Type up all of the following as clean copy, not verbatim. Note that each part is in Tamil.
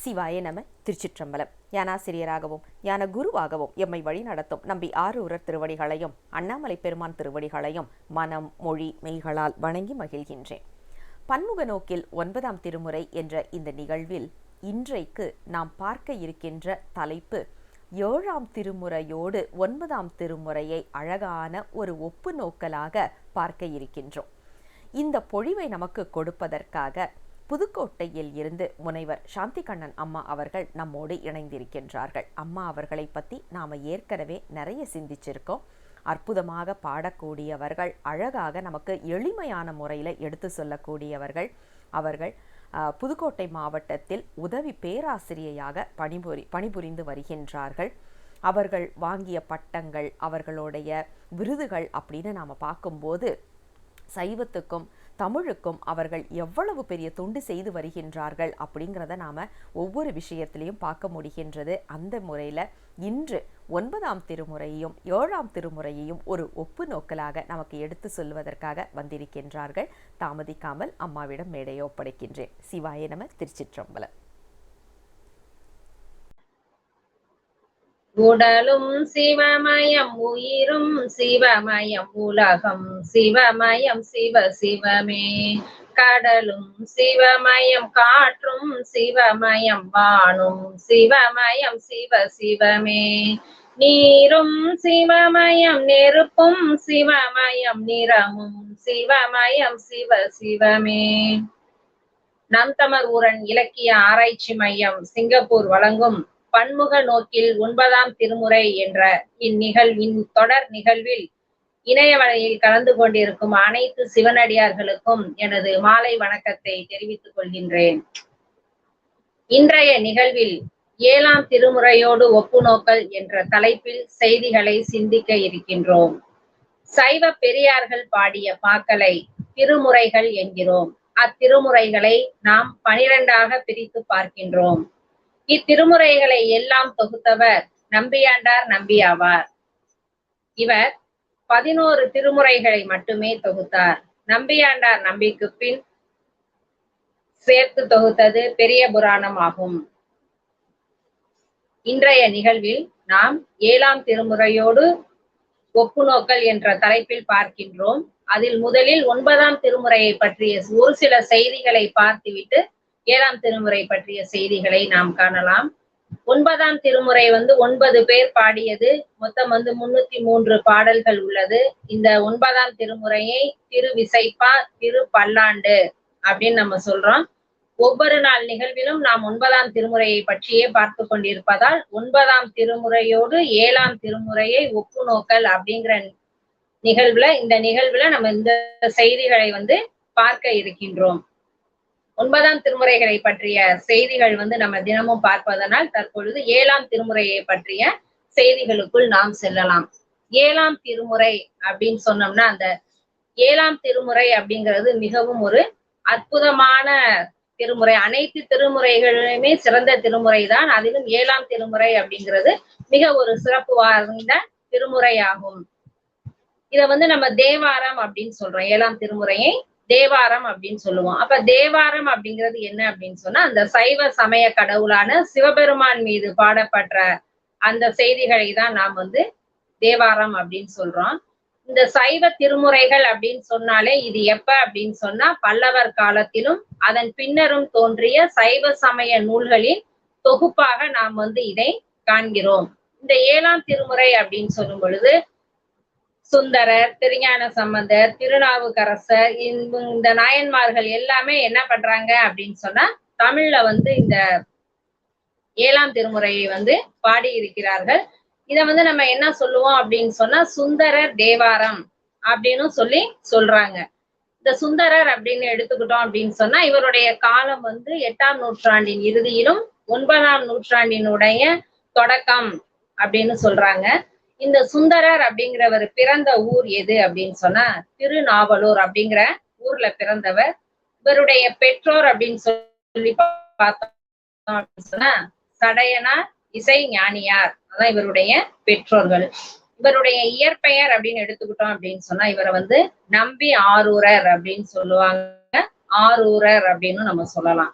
சிவாய நம. திருச்சிற்றம்பலம். ஞானாசிரியராகவும் ஞான குருவாகவும் எம்மை வழி நடத்தும் நம்பி ஆரூரர் திருவடிகளையும் அண்ணாமலை பெருமான் திருவடிகளையும் மனம் மொழி மெய்களால் வணங்கி மகிழ்கின்றேன். பன்முக நோக்கில் 9ஆம் திருமுறை என்ற இந்த நிகழ்வில் இன்றைக்கு நாம் பார்க்க இருக்கின்ற தலைப்பு 7ஆம் திருமுறையோடு 9ஆம் திருமுறையை அழகான ஒரு ஒப்பு நோக்கலாக பார்க்க இருக்கின்றோம். இந்த பொழிவை நமக்கு கொடுப்பதற்காக புதுக்கோட்டையில் இருந்து முனைவர் சாந்தி கண்ணன் அம்மா அவர்கள் நம்மோடு இணைந்திருக்கின்றார்கள். அம்மா அவர்களை பற்றி நாம் ஏற்கனவே நிறைய சிந்திச்சிருக்கோம். அற்புதமாக பாடக்கூடியவர்கள், அழகாக நமக்கு எளிமையான முறையில் எடுத்து சொல்லக்கூடியவர்கள். அவர்கள் புதுக்கோட்டை மாவட்டத்தில் உதவி பேராசிரியையாக பணிபுரிந்து வருகின்றார்கள். அவர்கள் வாங்கிய பட்டங்கள், அவர்களுடைய விருதுகள் அப்படின்னு நாம் பார்க்கும்போது சைவத்துக்கும் தமிழுக்கும் அவர்கள் எவ்வளவு பெரிய தொண்டு செய்து வருகின்றார்கள் அப்படிங்கிறத நாம் ஒவ்வொரு விஷயத்திலையும் பார்க்க முடிகின்றது. அந்த முறையில் இன்று 9ஆம் திருமுறையையும் 7ஆம் திருமுறையையும் ஒரு ஒப்பு நோக்கலாக நமக்கு எடுத்து சொல்வதற்காக வந்திருக்கின்றார்கள். தாமதிக்காமல் அம்மாவிடம் மேடையை ஒப்படைக்கின்றேன். சிவாய நம. திருச்சிற்றம்பலம். உடலும் சிவமயம், உயிரும் சிவமயம், உலகம் சிவமயம், சிவ சிவமே. கடலும் சிவமயம், காற்றும் சிவமயம், வானும் சிவமயம், சிவ சிவமே. நீரும் சிவமயம், நெருப்பும் சிவமயம், நிறமும் சிவமயம், சிவ சிவமே. நம் தமிழ் ஊரன் இலக்கிய ஆராய்ச்சி மையம் சிங்கப்பூர் வழங்கும் பன்முக நோக்கில் 9ஆம் திருமுறை என்ற இந்நிகழ்வின் தொடர் நிகழ்வில் இணையவழியில் கலந்து கொண்டிருக்கும் அனைத்து சிவனடியார்களுக்கும் எனது மாலை வணக்கத்தை தெரிவித்துக் கொள்கின்றேன். இன்றைய நிகழ்வில் 7ஆம் திருமுறையோடு ஒப்புநோக்கல் என்ற தலைப்பில் செய்திகளை சிந்திக்க இருக்கின்றோம். சைவ பெரியார்கள் பாடிய பாக்களை திருமுறைகள் என்கிறோம். அத்திருமுறைகளை நாம் 12ஆக பிரித்து பார்க்கின்றோம். இத்திருமுறைகளை எல்லாம் தொகுத்தவர் நம்பியாண்டார் நம்பி ஆவார். இவர் 11 திருமுறைகளை மட்டுமே தொகுத்தார். நம்பியாண்டார் நம்பிக்கு பின் சேர்த்து தொகுத்தது பெரிய புராணம் ஆகும். இன்றைய நிகழ்வில் நாம் 7ஆம் திருமுறையோடு ஒப்புநோக்கல் என்ற தலைப்பில் பார்க்கின்றோம். அதில் முதலில் 9ஆம் திருமுறையை பற்றிய ஒரு சில செய்திகளை பார்த்துவிட்டு 7ஆம் திருமுறை பற்றிய செய்திகளை நாம் காணலாம். 9ஆம் திருமுறை 9 பேர் பாடியது. மொத்தம் 303 பாடல்கள் உள்ளது. இந்த 9ஆம் திருமுறையை திரு விசைப்பா, திரு பல்லாண்டு அப்படின்னு நம்ம சொல்றோம். ஒவ்வொரு நாள் நிகழ்விலும் நாம் 9ஆம் திருமுறையை பற்றியே பார்த்து கொண்டிருப்பதால் 9ஆம் திருமுறையோடு 7ஆம் திருமுறையை ஒப்பு நோக்கல் அப்படிங்கிற இந்த நிகழ்வுல நம்ம இந்த செய்திகளை பார்க்க இருக்கின்றோம். 9ஆம் திருமுறைகளை பற்றிய செய்திகள் நம்ம தினமும் பார்ப்பதனால் தற்பொழுது 7ஆம் திருமுறையை பற்றிய செய்திகளுக்குள் நாம் செல்லலாம். 7ஆம் திருமுறை அப்படின்னு சொன்னோம்னா அந்த 7ஆம் திருமுறை அப்படிங்கிறது மிகவும் ஒரு அற்புதமான திருமுறை. அனைத்து திருமுறைகளுமே சிறந்த திருமுறை தான். அதிலும் 7ஆம் திருமுறை அப்படிங்கிறது மிக ஒரு சிறப்பு வாய்ந்த திருமுறை ஆகும். இத நம்ம தேவாரம் அப்படின்னு சொல்றோம். 7ஆம் திருமுறையை தேவாரம் அப்படின்னு சொல்லுவோம். அப்ப தேவாரம் அப்படிங்கிறது என்ன அப்படின்னு சொன்னா அந்த சைவ சமய கடவுளான சிவபெருமான் மீது பாடப்பட்ட அந்த செய்திகளை தான் நாம் தேவாரம் அப்படின்னு சொல்றோம். இந்த சைவ திருமுறைகள் அப்படின்னு சொன்னாலே இது எப்ப அப்படின்னு சொன்னா பல்லவர் காலத்திலும் அதன் பின்னரும் தோன்றிய சைவ சமய நூல்களின் தொகுப்பாக நாம் இதை காண்கிறோம். இந்த 7ஆம் திருமுறை அப்படின்னு சொல்லும் பொழுது சுந்தரர், திருஞான சம்பந்தர், திருநாவுக்கரசர், இந்த நாயன்மார்கள் எல்லாமே என்ன பண்றாங்க அப்படின்னு சொன்னா தமிழ்ல இந்த 7ஆம் திருமுறையை பாடி இருக்கிறார்கள். இத நம்ம என்ன சொல்லுவோம் அப்படின்னு சொன்னா சுந்தரர் தேவாரம் அப்படின்னு சொல்றாங்க. இந்த சுந்தரர் அப்படின்னு எடுத்துக்கிட்டோம் அப்படின்னு சொன்னா இவருடைய காலம் 8ஆம் நூற்றாண்டின் இறுதியிலும் 9ஆம் நூற்றாண்டினுடைய தொடக்கம் அப்படின்னு சொல்றாங்க. இந்த சுந்தரர் அப்படிங்கிறவர் பிறந்த ஊர் எது அப்படின்னு சொன்னா திருநாவலூர் அப்படிங்கிற ஊர்ல பிறந்தவர். இவருடைய பெற்றோர் அப்படின்னு சொல்லி பார்த்தோம் அப்படின்னு சொன்னா சடையனார், இசை ஞானியார், அதான் இவருடைய பெற்றோர்கள். இவருடைய இயற்பெயர் அப்படின்னு எடுத்துக்கிட்டோம் அப்படின்னு சொன்னா இவரை நம்பி ஆரூரர் அப்படின்னு சொல்லுவாங்க. ஆரூரர் அப்படின்னு நம்ம சொல்லலாம்.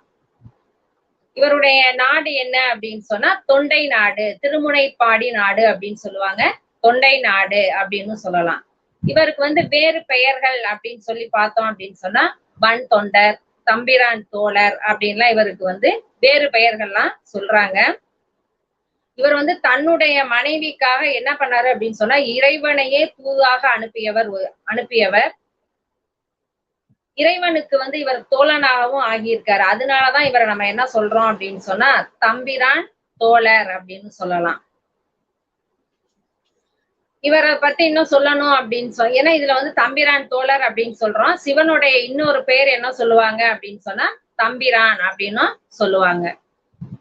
இவருடைய நாடு என்ன அப்படின்னு சொன்னா தொண்டை நாடு, திருமுனைப்பாடி நாடு அப்படின்னு சொல்லுவாங்க. தொண்டை நாடு அப்படின்னு சொல்லலாம். இவருக்கு வந்து வேறு பெயர்கள் அப்படின்னு சொல்லி பார்த்தோம் அப்படின்னு சொன்னா வன் தொண்டர், தம்பிரான் தோழர் அப்படின்லாம் இவருக்கு வந்து வேறு பெயர்கள்லாம் சொல்றாங்க. இவர் வந்து தன்னுடைய மனைவிக்காக என்ன பண்ணாரு அப்படின்னு சொன்னா இறைவனையே தூதாக அனுப்பியவர். இறைவனுக்கு வந்து இவர் தோழனாகவும் ஆகியிருக்காரு. அதனாலதான் இவரை நம்ம என்ன சொல்றோம் அப்படின்னு சொன்னா தம்பிரான் தோழர் அப்படின்னு சொல்லலாம். இவரை பத்தி இன்னும் சொல்லணும் அப்படின்னு ஏன்னா இதுல வந்து தம்பிரான் தோழர் அப்படின்னு சொல்றோம். சிவனுடைய இன்னொரு பேர் என்ன சொல்லுவாங்க அப்படின்னு சொன்னா தம்பிரான் அப்படின்னும் சொல்லுவாங்க.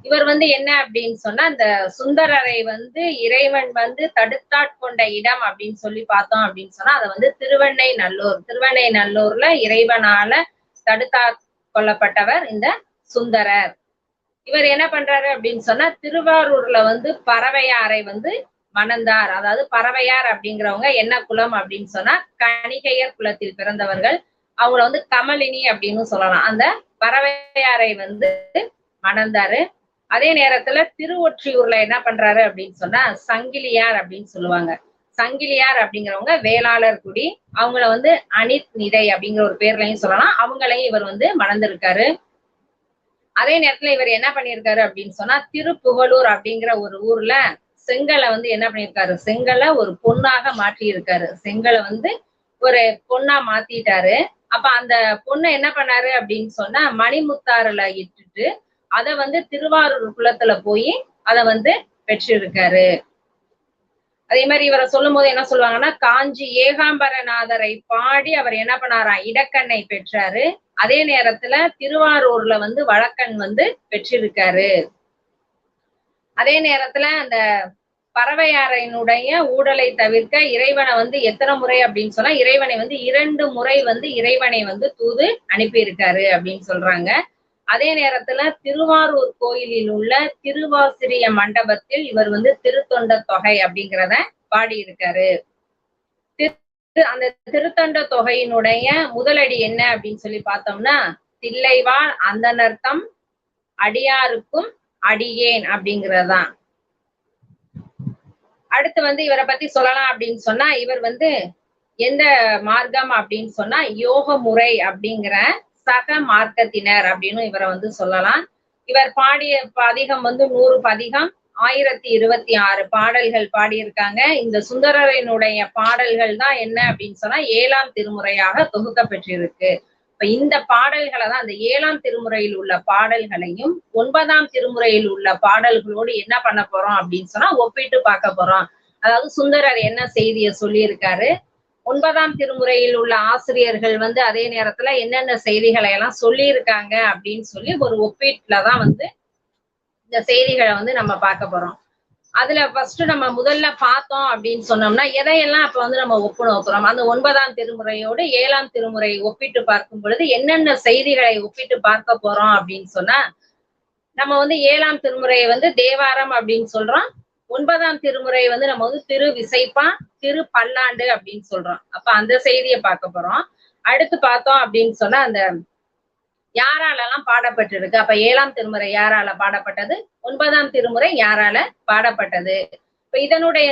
இவர் வந்து என்ன அப்படின்னு சொன்னா இந்த சுந்தரரை வந்து இறைவன் வந்து தடுத்தாட்கொண்ட இடம் அப்படின்னு சொல்லி பார்த்தோம் அப்படின்னு சொன்னா அதை வந்து திருவெண்ணெய்நல்லூர்ல இறைவனால தடுத்தாட்கொள்ளப்பட்டவர் இந்த சுந்தரர். இவர் என்ன பண்றாரு அப்படின்னு சொன்னா திருவாரூர்ல வந்து பறவையாரை வந்து மணந்தார். அதாவது பறவையார் அப்படிங்கிறவங்க என்ன குலம் அப்படின்னு சொன்னா கணிகையர் குலத்தில் பிறந்தவர்கள். அவங்கள வந்து கமலினி அப்படின்னு சொல்லலாம். அந்த பறவையாரை வந்து மணந்தாரு. அதே நேரத்துல திருவொற்றியூர்ல என்ன பண்றாரு அப்படின்னு சொன்னா சங்கிலியார் அப்படின்னு சொல்லுவாங்க. சங்கிலியார் அப்படிங்கிறவங்க வேளாளர் குடி. அவங்கள வந்து அனித் நிதை அப்படிங்கிற ஒரு பேர்லையும் சொல்லலாம். அவங்களையும் இவர் வந்து மணந்திருக்காரு. அதே நேரத்துல இவர் என்ன பண்ணியிருக்காரு அப்படின்னு சொன்னா திருப்புகலூர் அப்படிங்கிற ஒரு ஊர்ல செங்கலை வந்து என்ன பண்ணியிருக்காரு, செங்கலை ஒரு பொண்ணாக மாற்றி இருக்காரு. செங்கலை வந்து ஒரு பொண்ணா மாத்திட்டாரு. அப்ப அந்த பொண்ணை என்ன பண்ணாரு அப்படின்னு சொன்னா மணிமுத்தாறுல இட்டுட்டு அதை வந்து திருவாரூர் குளத்துல போய் அதை வந்து பெற்றிருக்காரு. அதே மாதிரி இவரை சொல்லும் போது என்ன சொல்லுவாங்கன்னா காஞ்சி ஏகாம்பரநாதரை பாடி அவர் என்ன பண்ணாராம் இடக்கண்ணை பெற்றாரு. அதே நேரத்துல திருவாரூர்ல வந்து வழக்கன் வந்து பெற்றிருக்காரு. அதே நேரத்துல அந்த பறவையாரையினுடைய ஊடலை தவிர்க்க இறைவனை வந்து எத்தனை முறை அப்படின்னு சொன்னா இறைவனை வந்து 2 முறை வந்து இறைவனை வந்து தூது அனுப்பியிருக்காரு அப்படின்னு சொல்றாங்க. அதே நேரத்துல திருவாரூர் கோயிலில் உள்ள திருவாசிரிய மண்டபத்தில் இவர் வந்து திருத்தொண்ட தொகை அப்படிங்கிறத பாடியிருக்காரு. அந்த திருத்தொண்ட தொகையினுடைய முதலடி என்ன அப்படின்னு சொல்லி பார்த்தோம்னா தில்லைவாழ் அந்தனர்த்தம் அடியாருக்கும் அடியேன் அப்படிங்கிறதுதான். அடுத்து வந்து இவரை பத்தி சொல்லலாம் அப்படின்னு சொன்னா இவர் வந்து எந்த மார்க்கம் அப்படின்னு சொன்னா யோக முறை அப்படிங்கிற சக மார்க்கத்தினர் அப்படின்னு இவரை வந்து சொல்லலாம். இவர் பாடிய பதிகம் வந்து 100 பதிகம், 1026 பாடல்கள் பாடியிருக்காங்க. இந்த சுந்தரரினுடைய பாடல்கள் தான் என்ன அப்படின்னு சொன்னா 7ஆம் திருமுறையாக தொகுக்கப்பட்டிருக்கு. இப்ப இந்த பாடல்களை தான் அந்த 7ஆம் திருமுறையில் உள்ள பாடல்களையும் 9ஆம் திருமுறையில் உள்ள பாடல்களோடு என்ன பண்ண போறோம் அப்படின்னு சொன்னா ஒப்பிட்டு பார்க்க போறோம். அதாவது சுந்தரர் என்ன செய்தியை சொல்லியிருக்காரு, 9ஆம் திருமுறையில் உள்ள ஆசிரியர்கள் வந்து அதே நேரத்துல என்னென்ன செய்திகளை எல்லாம் சொல்லியிருக்காங்க அப்படின்னு சொல்லி ஒரு ஒப்பீட்டுலதான் வந்து இந்த செய்திகளை வந்து நம்ம பார்க்க போறோம். அதுல ஃபர்ஸ்ட் நம்ம முதல்ல பார்த்தோம் அப்படின்னு சொன்னோம்னா எதையெல்லாம் அப்ப வந்து நம்ம ஒப்பு நோக்குறோம். அந்த 9ஆம் திருமுறையோடு 7ஆம் திருமுறை ஒப்பிட்டு பார்க்கும் பொழுது என்னென்ன செய்திகளை ஒப்பிட்டு பார்க்க போறோம் அப்படின்னு சொன்னா நம்ம வந்து 7ஆம் திருமுறையை வந்து தேவாரம் அப்படின்னு சொல்றோம். 9ஆம் திருமுறை வந்து நம்ம வந்து திரு விசைப்பா, திரு பல்லாண்டு அப்படின்னு சொல்றோம். அப்ப அந்த செய்தியை பார்க்க போறோம். அடுத்து பார்த்தோம் அப்படின்னு சொன்னா அந்த யாராலெல்லாம் பாடப்பட்டிருக்கு. அப்ப 7ஆம் திருமுறை யாரால பாடப்பட்டது, 9ஆம் திருமுறை யாரால பாடப்பட்டது. இப்ப இதனுடைய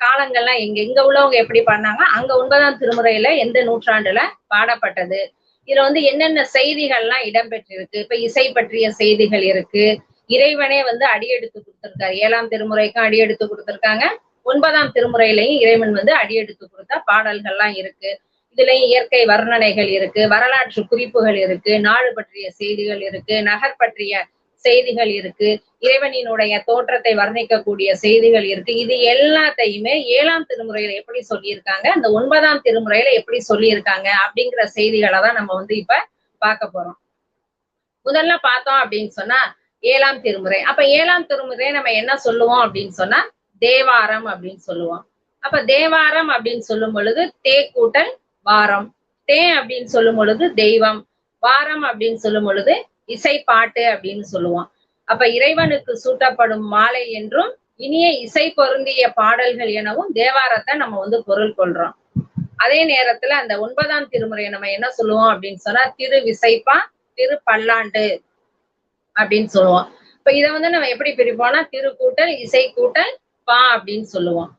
காலங்கள்லாம் எங்க உள்ளவங்க எப்படி பண்ணாங்க, அங்க 9ஆம் திருமுறையில எந்த நூற்றாண்டுல பாடப்பட்டது. இதுல வந்து என்னென்ன செய்திகள்லாம் இடம்பெற்றிருக்கு. இப்ப இசை பற்றிய செய்திகள் இருக்கு. இறைவனே வந்து அடியெடுத்து கொடுத்திருக்காரு. 7ஆம் திருமுறைக்கும் அடியெடுத்து கொடுத்திருக்காங்க. 9ஆம் திருமுறையிலையும் இறைவன் வந்து அடியெடுத்து கொடுத்த பாடல்கள்லாம் இருக்கு. இதுலயும் இயற்கை வர்ணனைகள் இருக்கு, வரலாற்று குறிப்புகள் இருக்கு, நாடு பற்றிய செய்திகள் இருக்கு, நகர் பற்றிய செய்திகள் இருக்கு, இறைவனினுடைய தோற்றத்தை வர்ணிக்கக்கூடிய செய்திகள் இருக்கு. இது எல்லாத்தையுமே 7ஆம் திருமுறையில எப்படி சொல்லியிருக்காங்க, அந்த 9ஆம் திருமுறையில எப்படி சொல்லியிருக்காங்க அப்படிங்கிற செய்திகளை தான் நம்ம வந்து இப்ப பார்க்க போறோம். முதல்ல பார்த்தோம் அப்படின்னு சொன்னா 7ஆம் திருமுறை. அப்ப 7ஆம் திருமுறையை நம்ம என்ன சொல்லுவோம் அப்படின்னு சொன்னா தேவாரம் அப்படின்னு சொல்லுவோம். அப்ப தேவாரம் அப்படின்னு சொல்லும் பொழுது தே கூட்டல் வாரம், தே அப்படின்னு சொல்லும் பொழுது தெய்வம், வாரம் அப்படின்னு சொல்லும் பொழுது இசை பாட்டு அப்படின்னு சொல்லுவோம். அப்ப இறைவனுக்கு சூட்டப்படும் மாலை என்றும் இனிய இசை பொருந்திய பாடல்கள் எனவும் தேவாரத்தை நம்ம வந்து பொருள் கொள்றோம். அதே நேரத்துல அந்த 9ஆம் திருமுறையை நம்ம என்ன சொல்லுவோம் அப்படின்னு சொன்னா திரு விசைப்பா, திரு பல்லாண்டு அப்படின்னு சொல்லுவோம். இப்ப இதை வந்து நம்ம எப்படி பிரிப்போம்னா திருக்கூட்டல் இசை கூட்டல் பா அப்படின்னு சொல்லுவோம்.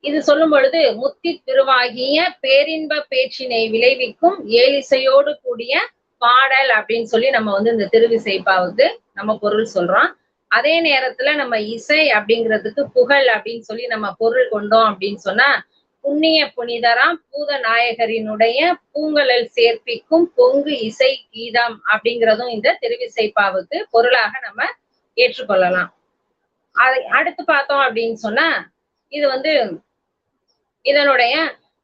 இது சொல்லும் பொழுது முத்தி திருவாகிய பேரின்ப பேச்சினை விளைவிக்கும் ஏழிசையோடு கூடிய பாடல் அப்படின்னு சொல்லி நம்ம வந்து இந்த திருவிசைப்பாவுக்கு நம்ம பொருள் சொல்றோம். அதே நேரத்துல நம்ம இசை அப்படிங்கிறதுக்கு புகழ் அப்படின்னு சொல்லி நம்ம பொருள் கொண்டோம் அப்படின்னு சொன்னா புண்ணிய புனிதராம் பூத நாயகரினுடைய பூங்கலல் சேர்ப்பிக்கும் பொங்கு இசை கீதம் அப்படிங்கிறதும் இந்த திருவிசைப்பாவுக்கு பொருளாக நம்ம ஏற்றுக்கொள்ளலாம். அதை அடுத்து பார்த்தோம் அப்படின்னு சொன்னா இது வந்து இதனுடைய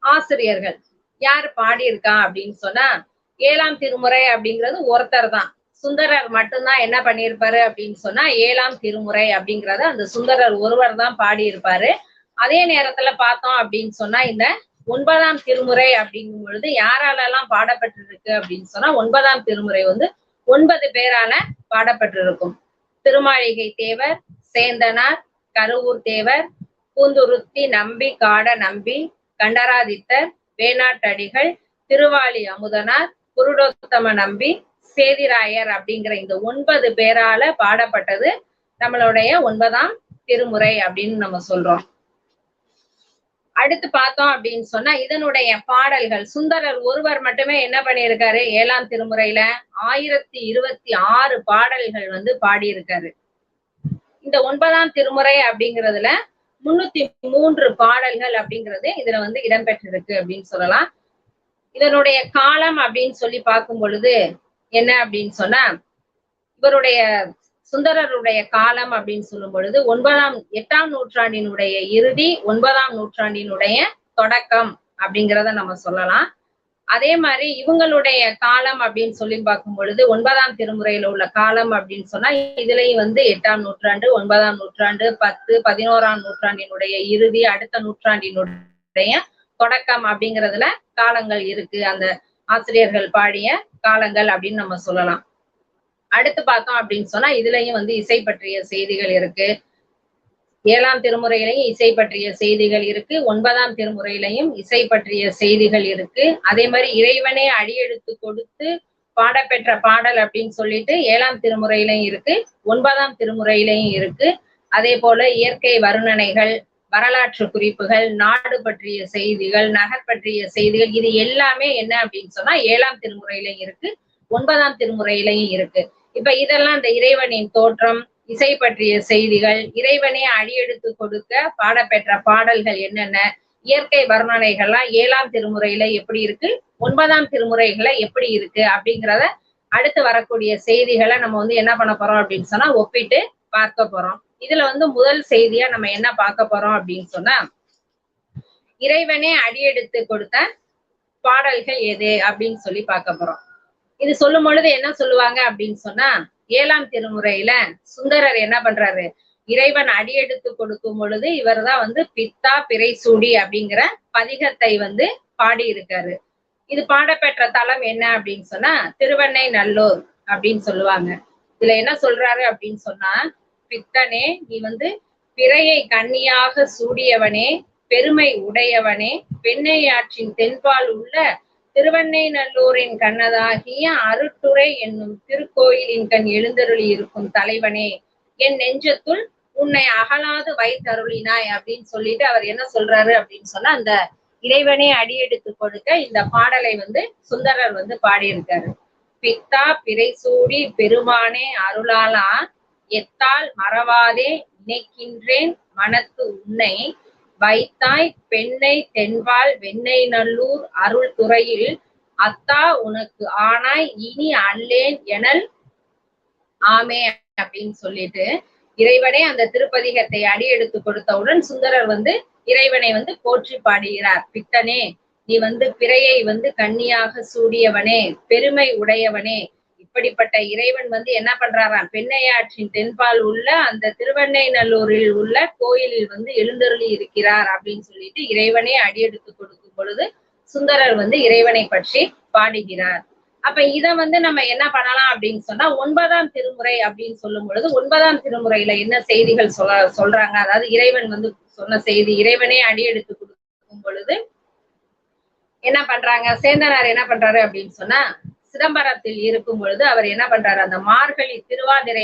ஆசிரியர்கள் யார் பாடியிருக்கா அப்படின்னு சொன்னா 7ஆம் திருமுறை அப்படிங்கிறது ஒருத்தர் தான். சுந்தரர் மட்டும்தான் என்ன பண்ணியிருப்பாரு அப்படின்னு சொன்னா 7ஆம் திருமுறை அப்படிங்கறத அந்த சுந்தரர் ஒருவர் தான் பாடியிருப்பாரு. அதே நேரத்துல பார்த்தோம் அப்படின்னு சொன்னா இந்த 9ஆம் திருமுறை அப்படிங்கும் பொழுது யாராலெல்லாம் பாடப்பட்டிருக்கு அப்படின்னு சொன்னா 9ஆம் திருமுறை வந்து 9 பேரால பாடப்பட்டிருக்கும். திருமாளிகை தேவர், சேந்தனார், கருவூர் தேவர், பூந்துருத்தி நம்பி, காட நம்பி, கண்டராதித்தர், வேணாட்டடிகள், திருவாளி அமுதனார், புருடோத்தம நம்பி, சேதிராயர் அப்படிங்கிற இந்த 9 பேரால பாடப்பட்டது நம்மளுடைய 9ஆம் திருமுறை அப்படின்னு நம்ம சொல்றோம். அடுத்து பார்த்தோம் அப்படின்னு சொன்னா இதனுடைய பாடல்கள் சுந்தரர் ஒருவர் மட்டுமே என்ன பண்ணியிருக்காரு 7ஆம் திருமுறையில 1026 பாடல்கள் வந்து பாடியிருக்காரு. இந்த 9ஆம் திருமுறை அப்படிங்கிறதுல 303 பாடல்கள் அப்படிங்கிறது இதுல வந்து இடம்பெற்றிருக்கு அப்படின்னு சொல்லலாம். இதனுடைய காலம் அப்படின்னு சொல்லி பார்க்கும் பொழுது என்ன அப்படின்னு சொன்னா இவருடைய சுந்தரருடைய காலம் அப்படின்னு சொல்லும் பொழுது 8ஆம் நூற்றாண்டினுடைய இறுதி 9ஆம் நூற்றாண்டினுடைய தொடக்கம் அப்படிங்கிறத நம்ம சொல்லலாம். அதே மாதிரி இவங்களுடைய காலம் அப்படின்னு சொல்லி பார்க்கும் பொழுது 9ஆம் திருமுறையில உள்ள காலம் அப்படின்னு சொன்னா இதுலயும் வந்து 8ஆம் நூற்றாண்டு, 9ஆம் நூற்றாண்டு, 10, 11ஆம் நூற்றாண்டினுடைய இறுதி, அடுத்த நூற்றாண்டினுடைய தொடக்கம் அப்படிங்கிறதுல காலங்கள் இருக்கு. அந்த ஆசிரியர்கள் பாடிய காலங்கள் அப்படின்னு நம்ம சொல்லலாம். அடுத்து பார்த்தோம் அப்படின்னு சொன்னா இதுலயும் வந்து இசை பற்றிய செய்திகள் இருக்கு. 7ஆம் திருமுறையிலையும் இசை பற்றிய செய்திகள் இருக்கு. 9ஆம் திருமுறையிலையும் இசை பற்றிய செய்திகள் இருக்கு. அதே மாதிரி இறைவனே அடியெடுத்து கொடுத்து பாடப்பெற்ற பாடல் அப்படின்னு சொல்லிட்டு 7ஆம் திருமுறையிலையும் இருக்கு, 9ஆம் திருமுறையிலையும் இருக்கு. அதே போல இயற்கை வர்ணனைகள், வரலாற்று குறிப்புகள், நாடு பற்றிய செய்திகள், நகர் பற்றிய செய்திகள், இது எல்லாமே என்ன அப்படின்னு சொன்னா 7ஆம் திருமுறையிலையும் இருக்கு, 9ஆம் திருமுறையிலையும் இருக்கு. இப்ப இதெல்லாம் இந்த இறைவனின் தோற்றம், இசை பற்றிய செய்திகள், இறைவனே அடியெடுத்து கொடுக்க பாடப்பெற்ற பாடல்கள் என்னென்ன, இயற்கை வர்ணனைகள்லாம் 7ஆம் திருமுறையில எப்படி இருக்கு, 9ஆம் திருமுறைகள எப்படி இருக்கு அப்படிங்கிறத அடுத்து வரக்கூடிய செய்திகளை நம்ம வந்து என்ன பண்ண போறோம் அப்படின்னு சொன்னா ஒப்பிட்டு பார்க்க போறோம். இதுல வந்து முதல் செய்தியா நம்ம என்ன பார்க்க போறோம் அப்படின்னு சொன்னா இறைவனே அடியெடுத்து கொடுத்த பாடல்கள் எது அப்படின்னு சொல்லி பார்க்க போறோம். இது சொல்லும் பொழுது என்ன சொல்லுவாங்க அப்படின்னு சொன்னா 7ஆம் திருமுறையில சுந்தரர் என்ன பண்றாரு, இறைவன் அடியெடுத்து கொடுக்கும் பொழுது இவர் தான் வந்து பித்தா பிறைசூடி அப்படிங்கிற பதிகத்தை வந்து பாடி இருக்காரு. இது பாடப்பெற்ற தலம் என்ன அப்படின்னு சொன்னா திருவெண்ணை நல்லூர் அப்படின்னு சொல்லுவாங்க. இதுல என்ன சொல்றாரு அப்படின்னு சொன்னா பித்தனே நீ வந்து பிறையை கன்னியாக சூடியவனே, பெருமை உடையவனே, பெண்ணையாற்றின் தென்பால் உள்ள திருவெண்ணை நல்லூரின் கண்ணதாகிய அருட்டுரை என்னும் திருக்கோயிலின் கண் எழுந்தருளி இருக்கும் தலைவனே, என் நெஞ்சத்துள் உன்னை அகலாது வைத்தருளினாய் அப்படின்னு சொல்லிட்டு அவர் என்ன சொல்றாரு அப்படின்னு சொன்னா அந்த இறைவனே அடியெடுத்து கொடுக்க இந்த பாடலை வந்து சுந்தரர் வந்து பாடியிருக்காரு. பித்தா பிறைசூடி பெருமானே அருளாலா எத்தால் மறவாதே நினைக்கின்றேன் மனத்து உன்னை வைத்தாய் பெண்ணை தென்பால் வெண்ணை நல்லூர் அருள் துறையில் அத்தா உனக்கு ஆனாய் இனி அல்லேன் எனல் ஆமே அப்படின்னு சொல்லிட்டு இறைவனே அந்த திருப்பதிகத்தை அடி எடுத்து கொடுத்தவுடன் சுந்தரர் வந்து இறைவனை வந்து போற்றி பாடுகிறார். பித்தனே நீ வந்து பிறையை வந்து கன்னியாக சூடியவனே, பெருமை உடையவனே, இப்படிப்பட்ட இறைவன் வந்து என்ன பண்றாராம், பெண்ணையாற்றின் தென்பால் உள்ள அந்த திருவெண்ணை நல்லூரில் உள்ள கோயிலில் வந்து எழுந்தருளி இருக்கிறார் அப்படின்னு சொல்லிட்டு இறைவனே அடியெடுத்து கொடுக்கும் பொழுது சுந்தரர் வந்து இறைவனை பற்றி பாடுகிறார். அப்ப இத வந்து நம்ம என்ன பண்ணலாம் அப்படின்னு சொன்னா 9ஆம் திருமுறை அப்படின்னு சொல்லும் பொழுது 9ஆம் திருமுறையில என்ன செய்திகள் சொல்றாங்க, அதாவது இறைவன் வந்து சொன்ன செய்தி, இறைவனே அடியெடுத்து கொடுக்கும் பொழுது என்ன பண்றாங்க, சேந்தனார் என்ன பண்றாரு அப்படின்னு சொன்னா சிதம்பரத்தில் இருக்கும் பொழுது அவர் என்ன பண்றாரு, அந்த மார்கழி திருவாதிரை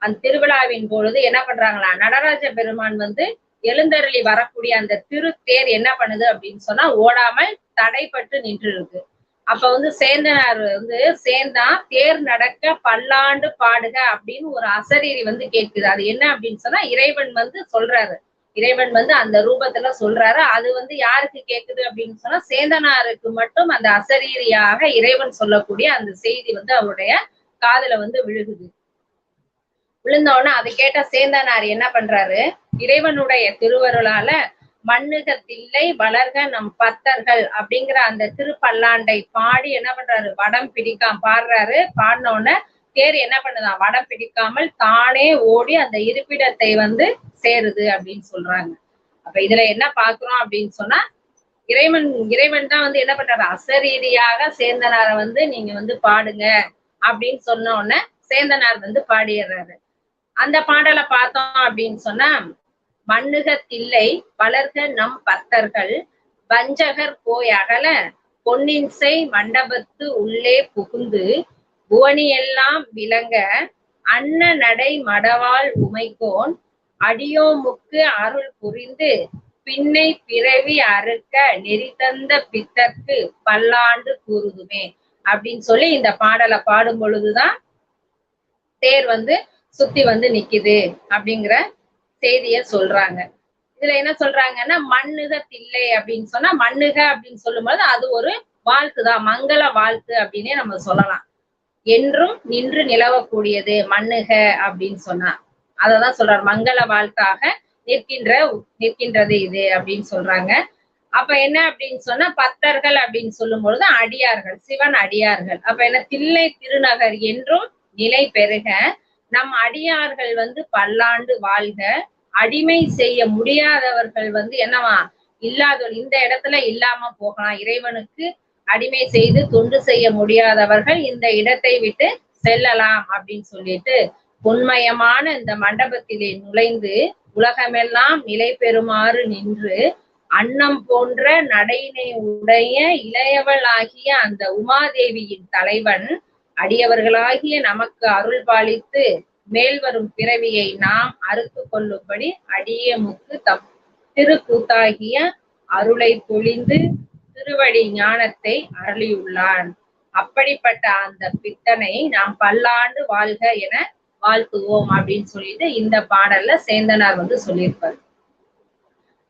அந்த திருவிழாவின் பொழுது என்ன பண்றாங்களா, நடராஜ பெருமான் வந்து எழுந்தருளி வரக்கூடிய அந்த திருத்தேர் என்ன பண்ணுது அப்படின்னு சொன்னா ஓடாமல் தடைப்பட்டு நின்று இருக்கு. அப்ப வந்து சேந்தனார் வந்து சேர்ந்தான் தேர் நடக்க பல்லாண்டு பாடுக அப்படின்னு ஒரு அசரீரி வந்து கேட்குது. அது என்ன அப்படின்னு சொன்னா இறைவன் வந்து சொல்றாரு. இறைவன் வந்து அந்த ரூபத்துல சொல்றாரு. அது வந்து யாருக்கு கேக்குது அப்படின்னு சொன்னா சேந்தனாருக்கு மட்டும் அந்த அசரீரியாக இறைவன் சொல்லக்கூடிய அந்த செய்தி வந்து அவருடைய காதுல வந்து விழுகுது. விழுந்த உடனே அதை கேட்ட சேந்தனார் என்ன பண்றாரு, இறைவனுடைய திருவருளால மண்ணுக தில்லை வளர்க நம் பத்தர்கள் அப்படிங்கிற அந்த திருப்பல்லாண்டை பாடி என்ன பண்றாரு, வடம் பிடிக்காம பாடுறாரு. பாடின உடனே தேர் என்ன பண்ணுதான், வடம் பிடிக்காமல் தானே ஓடி அந்த இருப்பிடத்தை வந்து சேருது அப்படின்னு சொல்றாங்க. அப்ப இதுல என்ன பாக்குறோம் அப்படின்னு சொன்னா இறைவன் தான் வந்து என்ன பண்றாரு, அசரீரியாக சேந்தனாரை வந்து நீங்க வந்து பாடுங்க அப்படின்னு சொன்ன உடனே சேந்தனார் வந்து பாடிடுறாரு. அந்த பாடலை பார்த்தோம் அப்படின்னு சொன்னா, மண்ணுக தில்லை வளர்க நம் பத்தர்கள் வஞ்சகர் போய் அகல பொன்னின்சை மண்டபத்து உள்ளே புகுந்து புவனியெல்லாம் விளங்க அன்ன நடை மடவாள் உமைக்கோன் அடியோமுக்கு அருள் புரிந்து பின்னை பிறவி அறுக்க நெறி தந்த பித்தர்க்கு பல்லாண்டு கூறுதுமே அப்படின்னு சொல்லி இந்த பாடலை பாடும் பொழுதுதான் தேர் வந்து சுத்தி வந்து நிக்குது அப்படிங்கிற செய்திய சொல்றாங்க. இதுல என்ன சொல்றாங்கன்னா மண்ணுக தில்லை அப்படின்னு சொன்னா, மண்ணுக அப்படின்னு சொல்லும்போது அது ஒரு வாழ்த்துதான், மங்கள வாழ்த்து அப்படின்னே நம்ம சொல்லலாம். என்றும் நின்று நிலவக்கூடியது மண்ணுக அப்படின்னு சொன்னா அததான் சொல்றாரு, மங்கள வாழ்த்தாக நிற்கின்றது இது அப்படின்னு சொல்றாங்க. அப்ப என்ன அப்படின்னு சொன்னா பத்தர்கள் அப்படின்னு சொல்லும் பொழுது அடியார்கள், சிவன் அடியார்கள். அப்ப என்ன, தில்லை திருநகர் என்றும் நிலை பெறுக நம் அடியார்கள் வந்து பல்லாண்டு வாழ்க, அடிமை செய்ய முடியாதவர்கள் வந்து என்னவா இல்லாதவர்கள் இந்த இடத்துல இல்லாம போகலாம், இறைவனுக்கு அடிமை செய்து தொண்டு செய்ய முடியாதவர்கள் இந்த இடத்தை விட்டு செல்லலாம் அப்படின்னு சொல்லிட்டு உண்மயமான இந்த மண்டபத்திலே நுழைந்து உலகமெல்லாம் நிலை பெறுமாறு நின்று அன்னம் போன்ற நடையினை உடைய இளையவள் ஆகிய அந்த உமாதேவியின் தலைவன் அடியவர்களாகிய நமக்கு அருள் பாலித்து மேல் வரும் பிறவியை நாம் அறுத்து கொள்ளும்படி அடியமுக்கு தம் திருக்கூத்தாகிய அருளை பொழிந்து திருவடி ஞானத்தை அருளியுள்ளான். அப்படிப்பட்ட அந்த பித்தனை நாம் பல்லாண்டு வாழ்க என வாழ்த்துவோம் அப்படின்னு சொல்லிட்டு இந்த பாடல்ல சேந்தனார் வந்து சொல்லியிருப்பாரு.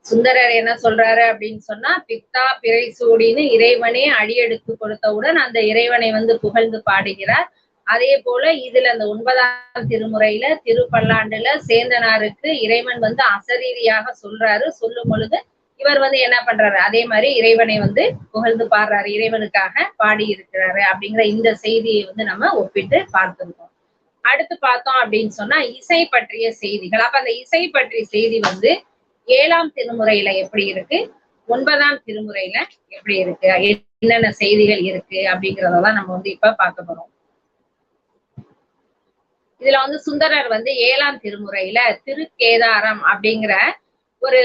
சுந்தரர் என்ன சொல்றாரு அப்படின்னு சொன்னா, பித்தா பிறை சூடின்னு இறைவனே அடியெடுத்து கொடுத்தவுடன் அந்த இறைவனை வந்து புகழ்ந்து பாடுகிறார். அதே போல இதுல அந்த 9ஆம் திருமுறையில திருப்பல்லாண்டுல சேந்தனாருக்கு இறைவன் வந்து அசரீரியாக சொல்றாரு. சொல்லும் பொழுது இவர் வந்து என்ன பண்றாரு, அதே மாதிரி இறைவனை வந்து புகழ்ந்து பாடுறாரு, இறைவனுக்காக பாடி இருக்கிறாரு அப்படிங்கிற இந்த செய்தியை வந்து நம்ம ஒப்பிட்டு பார்த்திருக்கோம். அடுத்து பார்த்தோம் அப்படின்னு சொன்னா இசை பற்றிய செய்திகள். அப்ப அந்த இசை பற்றிய செய்தி வந்து 7ஆம் திருமுறையில எப்படி இருக்கு, 9ஆம் திருமுறையில எப்படி இருக்கு, என்னென்ன செய்திகள் இருக்கு அப்படிங்கிறதான் நம்ம வந்து இப்ப பார்க்க போறோம். இதுல வந்து சுந்தரர் வந்து 7ஆம் திருமுறையில திருக்கேதாரம் அப்படிங்கிற ஒரு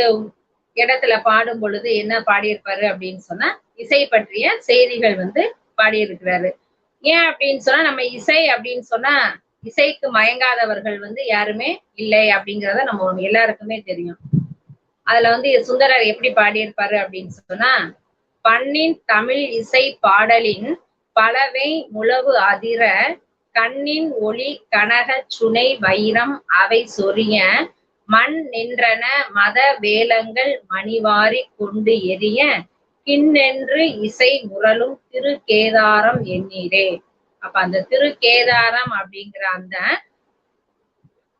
இடத்துல பாடும் பொழுது என்ன பாடியிருப்பாரு அப்படின்னு சொன்னா இசை பற்றிய செய்திகள் வந்து பாடியிருக்கிறாரு. ஏன் அப்படின்னு சொன்னா நம்ம இசை அப்படின்னு சொன்னா இசைக்கு மயங்காதவர்கள் வந்து யாருமே இல்லை அப்படிங்கிறத நம்ம எல்லாருக்குமே தெரியும். அதுல வந்து சுந்தரர் எப்படி பாடியிருப்பாரு அப்படின்னு சொன்னா, பண்ணின் தமிழ் இசை பாடலின் பலவை முழவு அதிர கண்ணின் ஒளி கனக சுனை வைரம் அவை சொரிய மண் நின்றன மத வேலங்கள் மணிவாரி கொண்டு எரிய கிண்ணென்று இசை முரலும் திருக்கேதாரம் எண்ணீரே. அப்ப அந்த திருக்கேதாரம் அப்படிங்கிற அந்த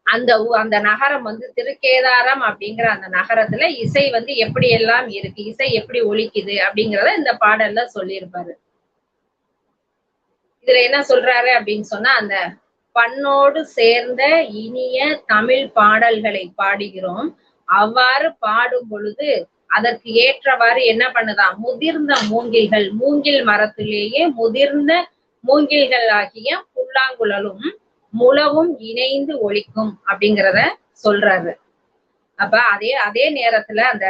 அந்த அந்த நகரம் வந்து திருக்கேதாரம் அப்படிங்கிற அந்த நகரத்துல இசை வந்து எப்படி எல்லாம் இருக்கு, இசை எப்படி ஒலிக்குது அப்படிங்கிறத இந்த பாடல்ல சொல்லியிருப்பாரு. இதுல என்ன சொல்றாரு அப்படின்னு சொன்னா, அந்த பண்ணோடு சேர்ந்த இனிய தமிழ் பாடல்களை பாடுகிறோம். அவ்வாறு பாடும் பொழுது அதற்கு ஏற்றவாறு என்ன பண்ணுதான், முதிர்ந்த மூங்கில்கள், மூங்கில் மரத்திலேயே முதிர்ந்த மூங்கில்கள் ஆகிய புல்லாங்குழலும் முழவும் இணைந்து ஒலிக்கும் அப்படிங்கிறத சொல்றாரு. அப்ப அதே நேரத்துல அந்த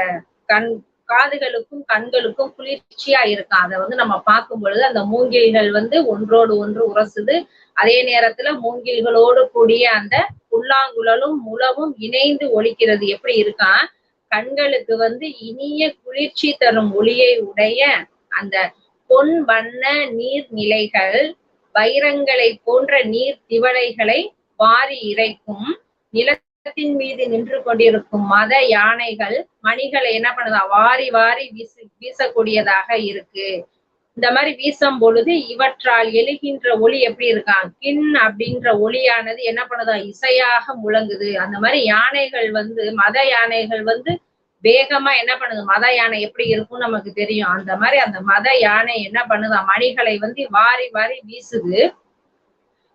காதுகளுக்கும் கண்களுக்கும் குளிர்ச்சியா இருக்கும். அதை வந்து நம்ம பார்க்கும் பொழுது அந்த மூங்கில்கள் வந்து ஒன்றோடு ஒன்று உரசுது. அதே நேரத்துல மூங்கில்களோடு கூடிய அந்த புல்லாங்குழலும் முழவும் இணைந்து ஒலிக்கிறது. எப்படி இருக்கா, கண்களுக்கு வந்து இனிய குளிர்ச்சி தரும் ஒளியை உடைய அந்த பொன் வண்ண நீர்நிலைகள், வைரங்களை போன்ற நீர் திவலைகளை வாரி இறைக்கும். நிலத்தின் மீது நின்று கொண்டிருக்கும் மத யானைகள் மணிகளை என்ன பண்ணுதா, வாரி வாரி வீசக்கூடியதாக இருக்கு. இந்த மாதிரி வீசும் பொழுது இவற்றால் எழுகின்ற ஒளி எப்படி இருக்கான், கின் அப்படின்ற ஒளியானது என்ன பண்ணுதா, இசையாக முழங்குது. அந்த மாதிரி யானைகள் வந்து, மத யானைகள் வந்து வேகமா என்ன பண்ணுது, மத யானை எப்படி இருக்கும் நமக்கு தெரியும். அந்த மாதிரி அந்த மத யானை என்ன பண்ணுதா, மணிகளை வந்து வாரி வாரி வீசுது.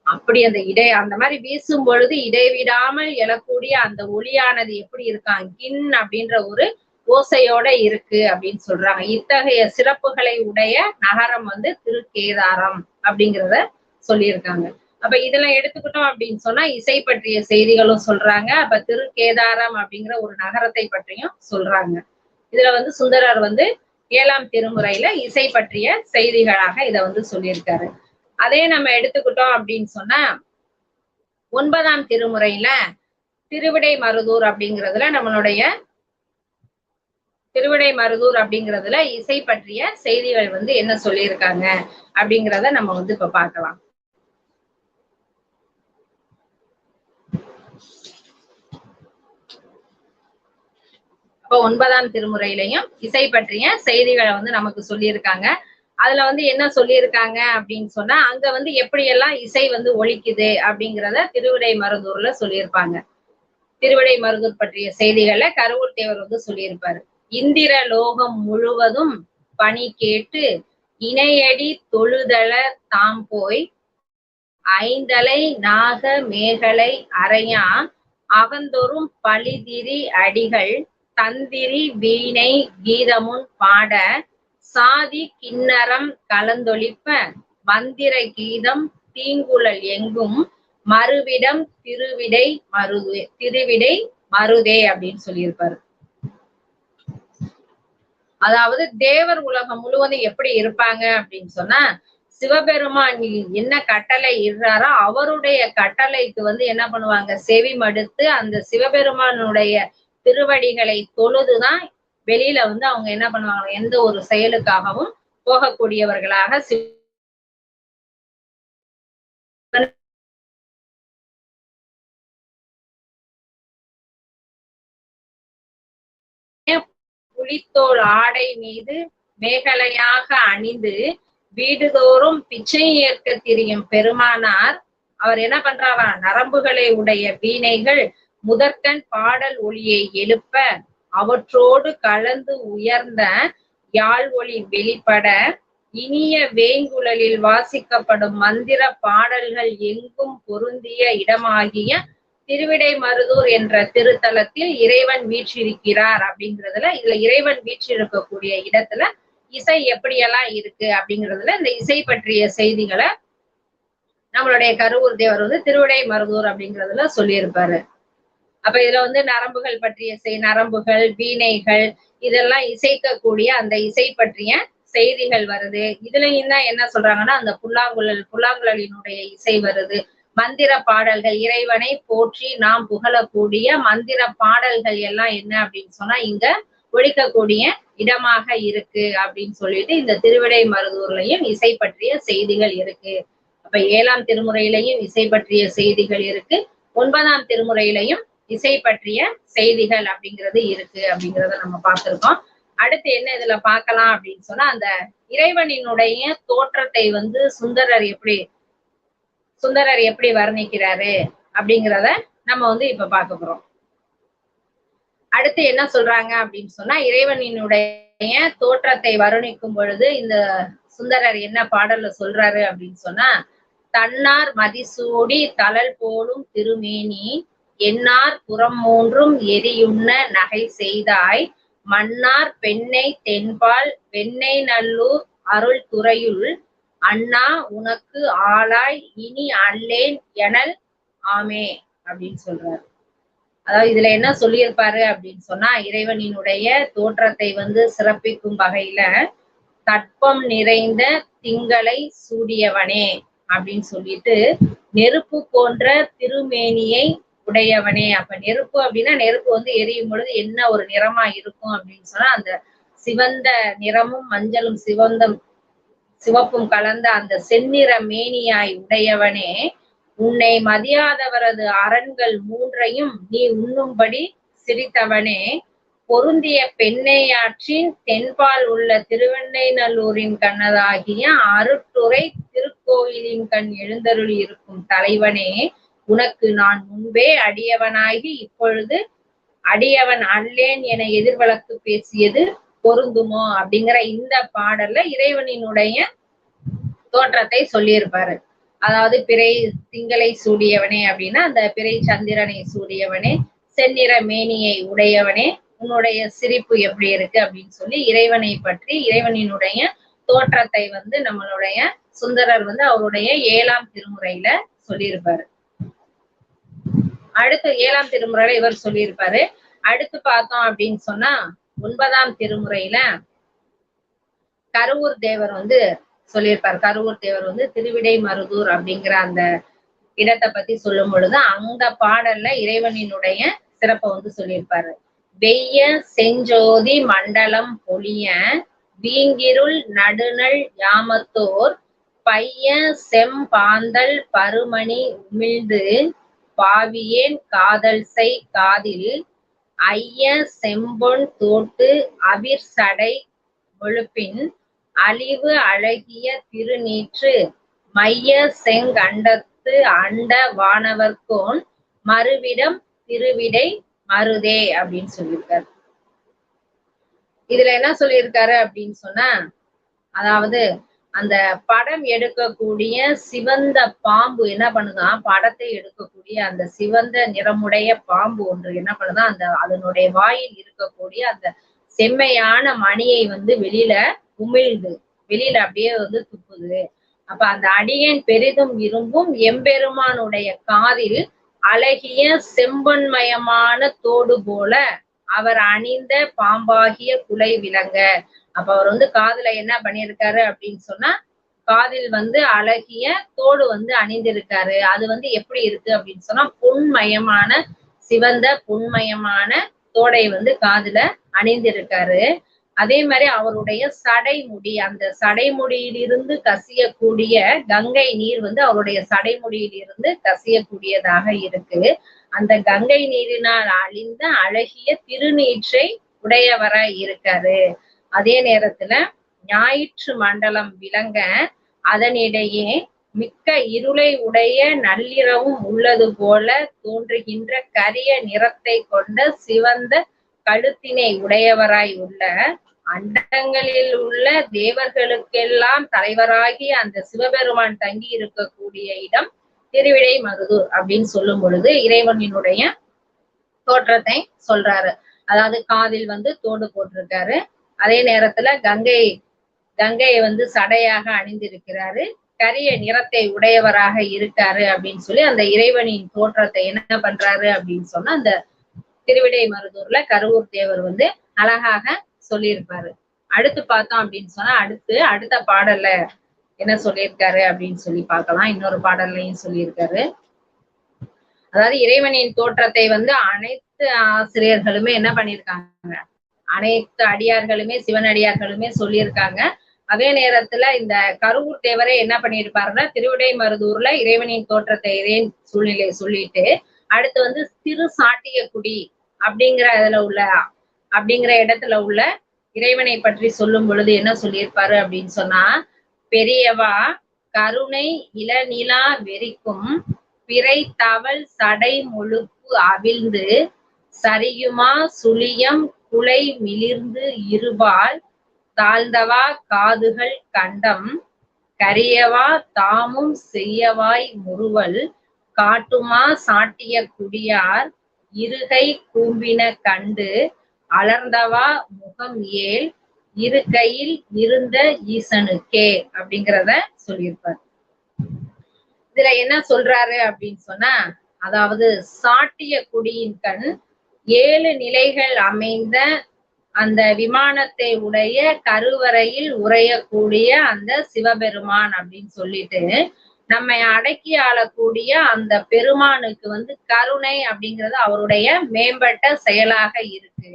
அப்படி அந்த மாதிரி வீசும் பொழுது இடைவிடாமல் எழக்கூடிய அந்த ஒளியானது எப்படி இருக்கான், கின் அப்படின்ற ஒரு ஓசையோட இருக்கு அப்படின்னு சொல்றாங்க. இத்தகைய சிறப்புகளை உடைய நகரம் வந்து திருக்கேதாரம் அப்படிங்கிறத சொல்லியிருக்காங்க. அப்ப இதுல எடுத்துக்கிட்டோம் அப்படின்னு சொன்னா இசை பற்றிய செய்திகளும் சொல்றாங்க. அப்ப திருக்கேதாரம் அப்படிங்கிற ஒரு நகரத்தை பற்றியும் சொல்றாங்க. இதுல வந்து சுந்தரர் வந்து 7ஆம் திருமுறையில இசை பற்றிய செய்திகளாக இதை வந்து சொல்லியிருக்காரு. அதே நம்ம எடுத்துக்கிட்டோம் அப்படின்னு சொன்னா 9ஆம் திருமுறையில திருவிடை மருதூர் அப்படிங்கிறதுல இசை பற்றிய செய்திகள் வந்து என்ன சொல்லியிருக்காங்க அப்படிங்கிறத நம்ம வந்து இப்ப பார்க்கலாம். அப்ப 9ஆம் திருமுறையிலையும் இசை பற்றிய செய்திகளை வந்து நமக்கு சொல்லியிருக்காங்க. அதுல வந்து என்ன சொல்லியிருக்காங்க அப்படின்னு சொன்னா, அங்க வந்து எப்படியெல்லாம் இசை வந்து ஒலிக்குது அப்படிங்கிறத திருவிடை மருதூர்ல சொல்லியிருப்பாங்க. திருவிடை மருதூர் பற்றிய செய்திகளை கருவூர் தேவர் வந்து சொல்லியிருப்பாரு. இந்திர லோகம் முழுவதும் பணி கேட்டு இணையடி தொழுதல தாம் போய் ஐந்தலை நாக மேகலை அறையா அவந்தொரும் பழிதிரி அடிகள் தந்திரி வீணை கீதமுன் பாட சாதி கிண்ணறம் கலந்தொழிப்ப மந்திர கீதம் தீங்குழல் எங்கும் மறுவிடம் திருவிடை மருதே அப்படின்னு சொல்லியிருப்பாரு. அதாவது தேவர் உலகம் முழுவதும் எப்படி இருப்பாங்க அப்படின்னு சொன்னா, சிவபெருமான் என்ன கட்டளை இடுறாரோ அவருடைய கட்டளைக்கு வந்து என்ன பண்ணுவாங்க, செவி மடுத்து அந்த சிவபெருமானுடைய திருவடிகளை தொழுதுதான் வெளியில வந்து அவங்க என்ன பண்ணுவாங்க, எந்த ஒரு செயலுக்காகவும் போகக்கூடியவர்களாக புலித்தோல் ஆடை மீது மேகலையாக அணிந்து வீடுதோறும் பிச்சை ஏற்க திரியும் பெருமானார் அவர் என்ன பண்றாரா, நரம்புகளை உடைய வீணைகள் முதற்கண் பாடல் ஒளியை எழுப்ப அவற்றோடு கலந்து உயர்ந்த யாழ் ஒளி வெளிப்பட இனிய வேங்குழலில் வாசிக்கப்படும் மந்திர பாடல்கள் எங்கும் பொருந்திய இடமாகிய திருவிடை மருதூர் என்ற திருத்தலத்தில் இறைவன் வீற்றிருக்கிறார் அப்படிங்கிறதுல, இதுல இறைவன் வீற்றிருக்கக்கூடிய இடத்துல இசை எப்படியெல்லாம் இருக்கு அப்படிங்கிறதுல இந்த இசை பற்றிய செய்திகளை நம்மளுடைய கருவூர் தேவர் வந்து திருவிடை மருதூர் அப்படிங்கிறதுல சொல்லியிருப்பாரு. அப்ப இதுல வந்து நரம்புகள் பற்றிய நரம்புகள், வீணைகள் இதெல்லாம் இசைக்கக்கூடிய அந்த இசை பற்றிய செய்திகள் வருது. இதுலயும் தான் என்ன சொல்றாங்கன்னா, அந்த புல்லாங்குழலினுடைய இசை வருது. மந்திர பாடல்கள், இறைவனை போற்றி நாம் புகழக்கூடிய மந்திர பாடல்கள் எல்லாம் என்ன அப்படின்னு சொன்னா இங்க ஒழிக்கக்கூடிய இடமாக இருக்கு அப்படின்னு சொல்லிட்டு இந்த திருவிடை மருதூர்லயும் இசை பற்றிய செய்திகள் இருக்கு. அப்ப 7ஆம் திருமுறையிலையும் இசை பற்றிய செய்திகள் இருக்கு, 9ஆம் திருமுறையிலையும் இசை பற்றிய செய்திகள் அப்படிங்கிறது இருக்கு அப்படிங்கிறத நம்ம பார்த்திருக்கோம். அடுத்து என்ன இதுல பார்க்கலாம் அப்படின்னு சொன்னா, அந்த இறைவனினுடைய தோற்றத்தை வந்து சுந்தரர் எப்படி வர்ணிக்கிறாரு அப்படிங்கிறத நம்ம வந்து இப்ப பார்க்க போறோம். அடுத்து என்ன சொல்றாங்க அப்படின்னு சொன்னா, இறைவனினுடைய தோற்றத்தை வர்ணிக்கும் பொழுது இந்த சுந்தரர் என்ன பாடல்ல சொல்றாரு அப்படின்னு சொன்னா, தன்னார் மதிசூடி தளல் போலும் திருமேனி என்னார் புறம் மூன்றும் எரியுண்ண நகை செய்தாய் மன்னார் பெண்ணை தென்பால் வெண்ணை நல்லூர் அருள் துறையுள் அண்ணா உனக்கு ஆளாய் இனி அல்லேன் எனல் ஆமே அப்படின்னு சொல்றாரு. அதாவது இதுல என்ன சொல்லியிருப்பாரு அப்படின்னு சொன்னா, இறைவனினுடைய தோற்றத்தை வந்து சிறப்பிக்கும் வகையில தட்பம் நிறைந்த திங்களை சூடியவனே அப்படின்னு சொல்லிட்டு, நெருப்பு போன்ற திருமேனியை உடையவனே. அப்ப நெருப்பு அப்படின்னா நெருப்பு வந்து எரியும் பொழுது என்ன ஒரு நிறமா இருக்கும் அப்படின்னு சொன்னா, அந்த சிவந்த நிறமும் மஞ்சளும் சிவப்பும் கலந்த அந்த செந்நிற மேனியாய் உடையவனே, உன்னை மதியாதவரது அரண்கள் மூன்றையும் நீ உண்ணும்படி சிரித்தவனே, பொருந்திய பெண்ணையாற்றின் தென்பால் உள்ள திருவெண்ணைநல்லூரின் கண்ணதாகிய அருட்டுரை திருக்கோயிலின் கண் எழுந்தருளி இருக்கும் தலைவனே, உனக்கு நான் முன்பே அடியவனாகி இப்பொழுது அடியவன் அல்லேன் என எதிர்வழக்கு பேசியது பொருந்துமோ அப்படிங்கிற இந்த பாடல்ல இறைவனினுடைய தோற்றத்தை சொல்லியிருப்பாரு. அதாவது பிறை திங்களை சூடியவனே அப்படின்னா அந்த பிறை சந்திரனை சூடியவனே, செந்நிற மேனியை உடையவனே, உன்னுடைய சிரிப்பு எப்படி இருக்கு அப்படின்னு சொல்லி இறைவனை பற்றி இறைவனினுடைய தோற்றத்தை வந்து நம்மளுடைய சுந்தரர் வந்து அவருடைய 7ஆம் திருமுறையில சொல்லியிருப்பாரு. அடுத்து 7ஆம் திருமுறையில இவர் சொல்லியிருப்பாரு. அடுத்து பார்த்தோம் அப்படின்னு சொன்னா 9ஆம் திருமுறையில கருவூர் தேவர் வந்து சொல்லியிருப்பார். கருவூர் தேவர் வந்து திருவிடைமருதூர் அப்படிங்கிற அந்த இடத்தை பத்தி சொல்லும் பொழுது அந்த பாடல்ல இறைவனினுடைய சிறப்பை வந்து சொல்லியிருப்பாரு. வெய்ய செஞ்சோதி மண்டலம் பொலிய வீங்கிருள் நடுநல் யாமத்தோர் பைய செம்பாந்தல் பருமணி உமிழ்ந்து பாவியேன் காதல் செய் காதில் ஐய செம்பொன் தோட்டு அவிர் சடை ஒழுப்பின் அழிவு அழகிய திருநீற்று மைய செங்கண்டத்து அண்ட வானவர்கோன் மறுவிடம் திருவிடை மருதே அப்படின்னு சொல்லியிருக்காரு. இதுல என்ன சொல்லியிருக்காரு அப்படின்னு சொன்னா, அதாவது அந்த படம் எடுக்கக்கூடிய சிவந்த பாம்பு என்ன பண்ணுதான், படத்தை எடுக்கக்கூடிய அந்த சிவந்த நிறமுடைய பாம்பு ஒன்று என்ன பண்ணுதான், அந்த அதனுடைய வாயில் இருக்கக்கூடிய அந்த செம்மையான மணியை வந்து வெளியில அப்படியே வந்து துப்புது. அப்ப அந்த அடியேன் பெரிதும் விரும்பும் எம்பெருமானுடைய காதில் அழகிய செம்பொன்மயமான தோடு போல அவர் அணிந்த பாம்பாகிய குலை விளங்க. அப்ப அவர் வந்து காதுல என்ன பண்ணியிருக்காரு அப்படின்னு சொன்னா, காதில் வந்து அழகிய தோடு வந்து அணிந்திருக்காரு. அது வந்து எப்படி இருக்கு அப்படின்னு சொன்னா, பொன்மயமான சிவந்த பொன்மயமான தோடை வந்து காதுல அணிந்திருக்காரு. அதே மாதிரி அவருடைய சடைமுடி, அந்த சடைமுடியிலிருந்து கசியக்கூடிய கங்கை நீர் வந்து அவருடைய சடைமுடியிலிருந்து கசியக்கூடியதாக இருக்கு. அந்த கங்கை நீரினால் அழிந்த அழகிய திருநீற்றை உடையவராய் இருக்காரு. அதே நேரத்துல ஞாயிற்று மண்டலம் விளங்க அதனிடையே மிக்க இருளை உடைய நள்ளிரவும் உள்ளது போல தோன்றுகின்ற கரிய நிறத்தை கொண்ட சிவந்த கழுத்தினை உடையவராய் உள்ள அண்டங்களில் உள்ள தேவர்களுக்கெல்லாம் தலைவராகி அந்த சிவபெருமான் தங்கி இருக்கக்கூடிய இடம் திருவிடைமருதூர் அப்படின்னு சொல்லும் பொழுது இறைவனினுடைய தோற்றத்தை சொல்றாரு. அதாவது காதில் வந்து தோடு போட்டிருக்காரு. அதே நேரத்துல கங்கையை வந்து சடையாக அணிந்திருக்கிறாரு. கரிய நிறத்தை உடையவராக இருக்காரு அப்படின்னு சொல்லி அந்த இறைவனின் தோற்றத்தை என்ன பண்றாரு அப்படின்னு சொன்னா, அந்த திருவிடைமருதூர்ல கருவூர் தேவர் வந்து அழகாக சொல்லியிருப்பாரு. அடுத்து பார்த்தோம் அப்படின்னு சொன்னா, அடுத்த பாடல்ல என்ன சொல்லியிருக்காரு அப்படின்னு சொல்லி பார்க்கலாம். இன்னொரு பாடல்லையும் சொல்லியிருக்காரு. அதாவது இறைவனின் தோற்றத்தை வந்து அனைத்து ஆசிரியர்களுமே என்ன பண்ணியிருக்காங்க, அனைத்து அடியார்களுமே சிவனடியார்களுமே சொல்லியிருக்காங்க. அதே நேரத்துல இந்த கருவூர் தேவரே என்ன பண்ணியிருப்பாருன்னா, திருவிடைமருதூர்ல இறைவனின் தோற்றத்தை இதே சூழ்நிலையை சொல்லிட்டு அடுத்து வந்து திரு சாட்டியக்குடி அப்படிங்கிற இடத்துல உள்ள இறைவனை பற்றி சொல்லும் பொழுது என்ன சொல்லியிருப்பாரு அப்படின்னு சொன்னா, பெரியவா கருணை இளநிலா வெறிக்கும் பிறை தவள் சடை முழுப்பு அவிழ்ந்து சரியுமா சுழியம் குலை மிளிர்ந்து இருபால் தாழ்ந்தவா காதுகள் கண்டம் கரியவா தாமும் செய்யவாய் முறுவல் காட்டுமா சாட்டிய குடியார் இருகை கூம்பின கண்டு அலர்ந்தவா முகம் ஏல் இருகையில் இருந்த ஈசனுக்கே அப்படிங்கிறத சொல்லியிருப்பார். இதுல என்ன சொல்றாரு அப்படின்னு சொன்னா, அதாவது சாட்டிய குடியின் கண் 7 நிலைகள் அமைந்த அந்த விமானத்தை உடைய கருவறையில் உறையக்கூடிய அந்த சிவபெருமான் அப்படின்னு சொல்லிட்டு நம்மை அடக்கி ஆளக்கூடிய அந்த பெருமானுக்கு வந்து கருணை அப்படிங்கிறது அவருடைய மேம்பட்ட செயலாக இருக்கு.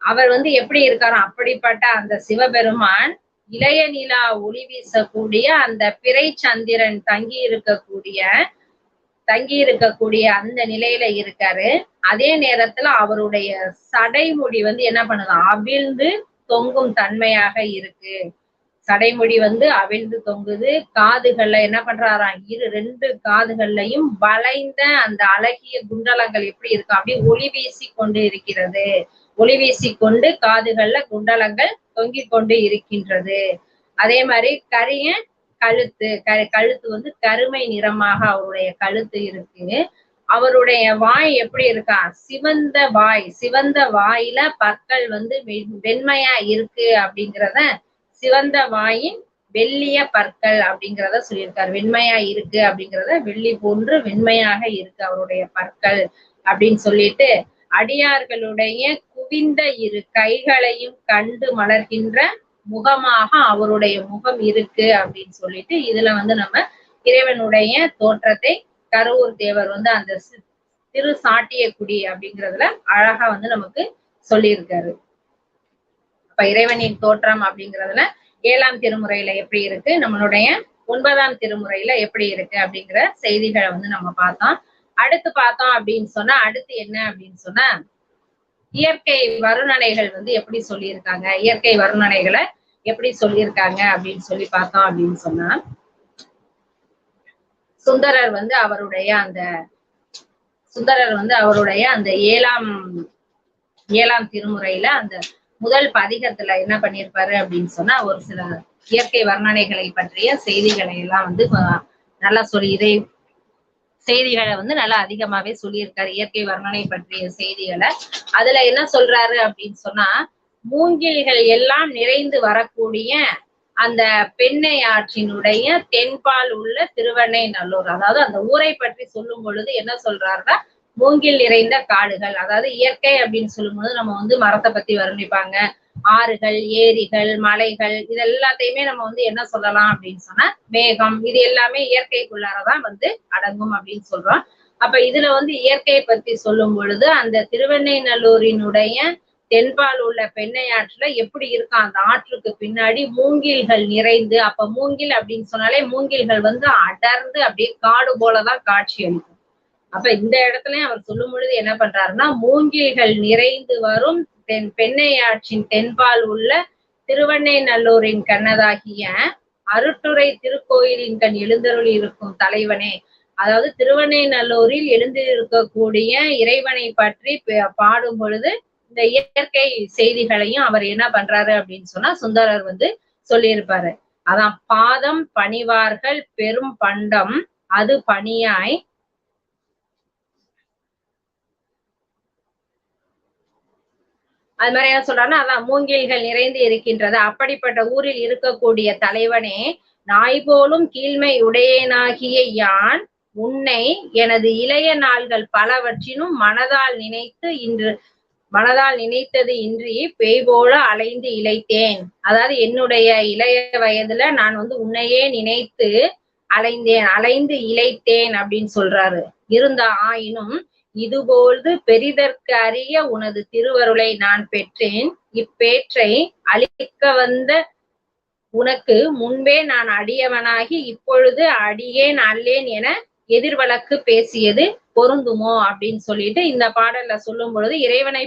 அவர் வந்து எப்படி இருக்காரோ அப்படிப்பட்ட அந்த சிவபெருமான் இளைய நிலா ஒளி வீசக்கூடிய அந்த பிறை சந்திரன் தங்கி இருக்கக்கூடிய அந்த நிலையில இருக்காரு. அதே நேரத்துல அவருடைய சடைமுடி வந்து என்ன பண்ணுது, அவிழ்ந்து தொங்கும் தன்மையாக இருக்கு. சடைமுடி வந்து அவிழ்ந்து தொங்குது. காதுகள்ல என்ன பண்றாராம், 2 காதுகள்லையும் வளைந்த அந்த அழகிய குண்டலங்கள் எப்படி இருக்கு, அப்படியே ஒளி வீசி கொண்டு இருக்கிறது. ஒளி வீசி கொண்டு காதுகள்ல குண்டலங்கள் தொங்கிக் கொண்டு இருக்கின்றது. அதே மாதிரி கரிய கழுத்து வந்து கருமை நிறமாக அவருடைய கழுத்து இருக்கு. அவருடைய வாய் எப்படி இருக்கா, சிவந்த வாயில பற்கள் வந்து வெண்மையா இருக்கு அப்படிங்கிறத, சிவந்த வாயின் வெள்ளிய பற்கள் அப்படிங்கிறத சொல்லியிருக்காரு. வெண்மையா இருக்கு அப்படிங்கிறத, வெள்ளி போன்று வெண்மையாக இருக்கு அவருடைய பற்கள் அப்படின்னு சொல்லிட்டு, அடியார்களுடைய குவிந்த 2 கைகளையும் கண்டு மலர்கின்ற முகமாக அவருடைய முகம் இருக்கு அப்படின்னு சொல்லிட்டு, இதுல வந்து நம்ம இறைவனுடைய தோற்றத்தை கருவூர் தேவர் வந்து அந்த திரு சாட்டிய குடி அப்படிங்கிறதுல அழகா வந்து நமக்கு சொல்லியிருக்காரு. அப்ப இறைவனின் தோற்றம் அப்படிங்கிறதுல 7ஆம் திருமுறையில எப்படி இருக்கு, நம்மளுடைய 9ஆம் திருமுறையில எப்படி இருக்கு அப்படிங்கிற செய்திகளை வந்து நம்ம பார்த்தோம். அடுத்து பார்த்தோம் அப்படின்னு சொன்னா, அடுத்து என்ன அப்படின்னு சொன்னா, இயற்கை வருணனைகள் வந்து எப்படி சொல்லியிருக்காங்க, இயற்கை வருணனைகளை எப்படி சொல்லியிருக்காங்க அப்படின்னு சொல்லி பார்த்தோம் அப்படின்னு சொன்னா, சுந்தரர் வந்து அவருடைய அந்த 7ஆம் திருமுறையில அந்த முதல் பதிகத்துல என்ன பண்ணியிருப்பாரு அப்படின்னு சொன்னா, ஒரு சில இயற்கை வர்ணனைகளை பற்றிய செய்திகளை எல்லாம் வந்து நல்லா சொல்லி செய்திகளை வந்து நல்லா அதிகமாவே சொல்லியிருக்காரு. இயற்கை வர்ணனை பற்றிய செய்திகளை அதுல என்ன சொல்றாரு அப்படின்னு சொன்னா, மூங்கில்கள் எல்லாம் நிறைந்து வரக்கூடிய அந்த பெண்ணை ஆற்றினுடைய தென்பால் உள்ள திருவெண்ணைநல்லூர், அதாவது அந்த ஊரை பற்றி சொல்லும் பொழுது என்ன சொல்றாருன்னா, மூங்கில் நிறைந்த காடுகள், அதாவது இயற்கை அப்படின்னு சொல்லும்போது நம்ம வந்து மரத்தை பத்தி வர்ணிப்பாங்க, ஆறுகள், ஏரிகள், மலைகள், இது எல்லாத்தையுமே நம்ம வந்து என்ன சொல்லலாம் அப்படின்னு சொன்னா, மேகம், இது எல்லாமே இயற்கைக்குள்ளாரதான் வந்து அடங்கும் அப்படின்னு சொல்றோம். அப்ப இதுல வந்து இயற்கையை பத்தி சொல்லும் பொழுது அந்த திருவெண்ணைநல்லூரினுடைய தென்பால் உள்ள பெண்ணை ஆற்றுல எப்படி இருக்கும், அந்த ஆற்றுக்கு பின்னாடி மூங்கில்கள் நிறைந்து, அப்ப மூங்கில் அப்படின்னு சொன்னாலே மூங்கில்கள் வந்து அடர்ந்து அப்படியே காடு போலதான் காட்சி அளிக்கும். அப்ப இந்த இடத்துலயும் அவர் சொல்லும் பொழுது என்ன பண்றாருன்னா, மூங்கில்கள் நிறைந்து வரும் பெண்ணை ஆற்றின் தென்பால் உள்ள திருவெண்ணைநல்லூரின் கண்ணதாகிய அருட்டுரை திருக்கோயிலின் கண் எழுந்தருளி இருக்கும் தலைவனே, அதாவது திருவெண்ணைநல்லூரில் எழுந்திருக்கக்கூடிய இறைவனை பற்றி பாடும் பொழுது இந்த இயற்கை செய்திகளையும் அவர் என்ன பண்றாரு அப்படின்னு சொன்னா, சுந்தரர் வந்து சொல்லியிருப்பாரு. அதான் பாதம் பணிவார்கள் பெரும் பண்டம் அது பணியாய், அது மாதிரி என்ன சொல்றாருன்னா, அதான் மூங்கில்கள் நிறைந்து இருக்கின்றது. அப்படிப்பட்ட ஊரில் இருக்கக்கூடிய தலைவனே, நாய் போலும் கீழ்மை உடையனாகிய யான் உன்னை எனது இளைய நாள்கள் பலவற்றினும் மனதால் நினைத்தது இன்றி பேய் போல அலைந்து இளைத்தேன். அதாவது என்னுடைய இளைய வயதுல நான் வந்து உன்னையே நினைத்து அலைந்து இளைத்தேன் அப்படின்னு சொல்றாரு. இருந்த ஆயினும் இதுபோது பெரிதற்கு அறிய உனது திருவருளை நான் பெற்றேன். இப்பேற்றை அளிக்க வந்த உனக்கு முன்பே நான் அடியவனாகி இப்பொழுது அடியேன் அல்லேன் என எதிர்வழக்கு பேசியது பொருந்துமோ அப்படின்னு சொல்லிட்டு இந்த பாடல்ல சொல்லும் பொழுது இறைவனை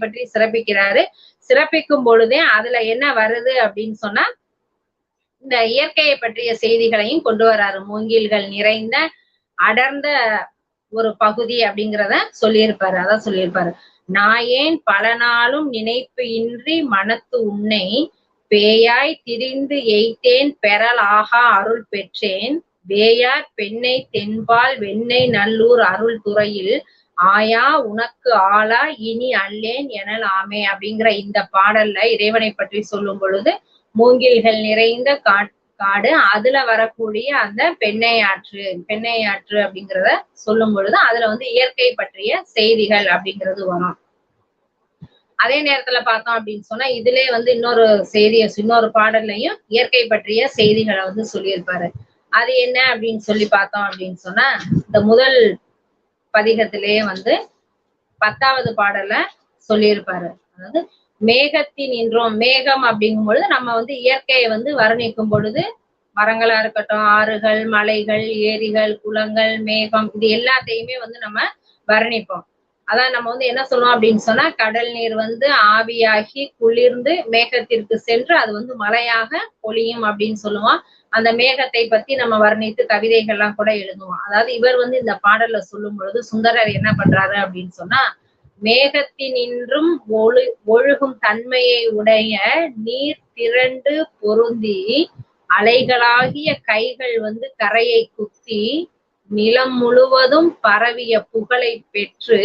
பற்றி சிறப்பிக்கிறாரு. சிறப்பிக்கும் பொழுதே அதுல என்ன வருது அப்படின்னு சொன்னா, இந்த இயற்கையை பற்றிய செய்திகளையும் கொண்டு வராரு. மூங்கில்கள் நிறைந்த அடர்ந்த ஒரு பகுதி அப்படிங்கிறத சொல்லியிருப்பாரு. அதான் சொல்லியிருப்பாரு, நாயேன் பல நாளும் நினைப்பு இன்றி மனத்து உன்னை பேயாய் திரிந்து எய்த்தேன் பெறல் ஆகா அருள் பெற்றேன். வேயார் பெண்ணை தென்பால் வெண்ணெய் நல்லூர் அருள் துறையில் ஆயா உனக்கு ஆளா இனி அல்லேன் எனலாமே அப்படிங்கிற இந்த பாடல்ல இறைவனை பற்றி சொல்லும் பொழுது மூங்கில்கள் நிறைந்த காடு, அதுல வரக்கூடிய அந்த பெண்ணை ஆற்று அப்படிங்கிறத சொல்லும் பொழுது அதுல வந்து இயற்கை பற்றிய செய்திகள் அப்படிங்கிறது வரும். அதே நேரத்துல பார்த்தோம் அப்படின்னு சொன்னா இதுலயே வந்து இன்னொரு பாடல்லையும் இயற்கை பற்றிய செய்திகளை வந்து சொல்லியிருப்பாரு. அது என்ன அப்படின்னு சொல்லி பார்த்தோம் அப்படின்னு சொன்னா இந்த முதல் பதிகத்திலேயே வந்து 10வது பாடல்ல சொல்லியிருப்பாரு. அதாவது மேகத்தின் இன்றோம். மேகம் அப்படிங்கும் பொழுது நம்ம வந்து இயற்கையை வந்து வர்ணிக்கும் பொழுது மரங்களா இருக்கட்டும், ஆறுகள், மலைகள், ஏரிகள், குளங்கள், மேகம், இது எல்லாத்தையுமே வந்து நம்ம வர்ணிப்போம். அதான் நம்ம வந்து என்ன சொல்லுவோம் அப்படின்னு சொன்னா கடல் நீர் வந்து ஆவியாகி குளிர்ந்து மேகத்திற்கு சென்று அது வந்து மழையாக பொழியும் அப்படின்னு சொல்லுவோம். அந்த மேகத்தை பத்தி நம்ம வர்ணித்து கவிதைகள்லாம் கூட எழுதுவோம். அதாவது இவர் வந்து இந்த பாடல்ல சொல்லும் பொழுது சுந்தரர் என்ன பண்றாரு அப்படின்னு சொன்னா மேகத்தினின்றும் ஒழுகும் தன்மையை உடைய நீர் திரண்டு பொருந்தி அலைகளாகிய கைகள் வந்து கரையை குத்தி நிலம் முழுவதும் பரவிய புகழை பெற்று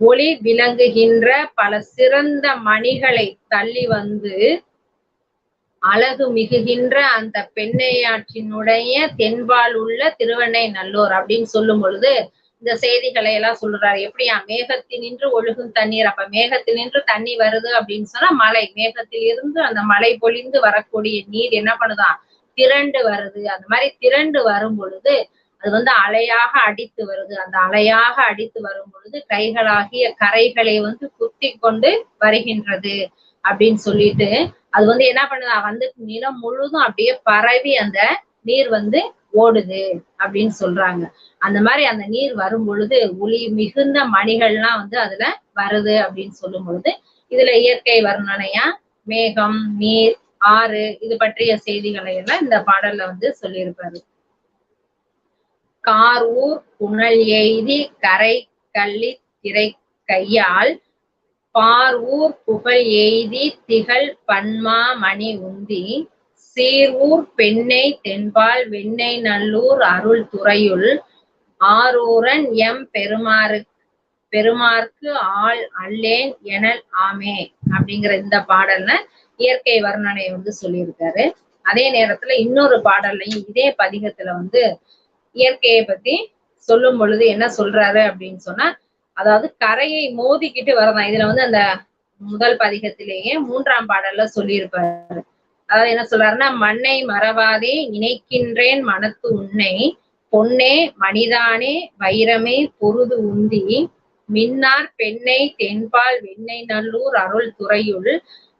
ஒளி விளங்குகின்ற பல சிறந்த மணிகளை தள்ளி வந்து அழகு மிகுகின்ற அந்த பெண்ணையாற்றினுடைய தென்பால் உள்ள திருவெண்ணை நல்லூர் அப்படின்னு சொல்லும் பொழுது இந்த செய்திகளை எல்லாம் சொல்றாரு. எப்படியா மேகத்தினின்று ஒழுகும் தண்ணீர், அப்ப மேகத்தினின்று தண்ணி வருது அப்படின்னு சொன்னா மழை, மேகத்தில் இருந்து அந்த மழை பொழிந்து வரக்கூடிய நீர் என்ன பண்ணுதான் திரண்டு வருது. அந்த மாதிரி திரண்டு வரும் பொழுது அது வந்து அலையாக அடித்து வருது. அந்த அலையாக அடித்து வரும் பொழுது கைகளாகிய கரைகளை வந்து குத்தி கொண்டு வருகின்றது அப்படின்னு சொல்லிட்டு அது வந்து என்ன பண்ணுதா வந்து நிலம் முழுதும் அப்படியே பரவி அந்த நீர் வந்து ஓடுது அப்படின்னு சொல்றாங்க. அந்த மாதிரி அந்த நீர் வரும் பொழுது ஒளி மிகுந்த மணிகள்லாம் வந்து அதுல வருது அப்படின்னு சொல்லும் பொழுது இதுல இயற்கை வர்ணனையா மேகம், நீர், ஆறு இது பற்றிய செய்திகளை எல்லாம் இந்த பாடல்ல வந்து சொல்லியிருப்பாரு. கார் ஊர் புனல் எய்தி கரை கள்ளி திரை கையால் பார் ஊர் புகழ் எய்தி திகழ் பன்மா மணி உந்தி சீர் ஊர் பெண்ணை தென்பால் வெண்ணை நல்லூர் அருள் துறையுள் ஆரூரன் எம் பெருமார்க்கு ஆள் அல்லேன் எனல் ஆமே அப்படிங்கிற இந்த பாடல்ல இயற்கை வர்ணனையை வந்து சொல்லியிருக்காரு. அதே நேரத்துல இன்னொரு பாடல்லையும் இதே பதிகத்துல வந்து இயற்கையை பத்தி சொல்லும் பொழுது என்ன சொல்றாரு அப்படின்னு சொன்னா அதாவது கரையை மோதிக்கிட்டு வரதான். இதுல வந்து அந்த முதல் பதிகத்திலேயே 3ஆம் பாடல்ல சொல்லியிருப்பாரு. அதாவது என்ன சொல்றாருன்னா மண்ணை மறவாதே நினைக்கின்றேன் மனத்து உன்னை பொன்னே மணிதானே வைரமே பொருது உந்தி மின்னார் பெண்ணை தென்பால் வெண்ணை நல்லூர் அருள் துறையுள்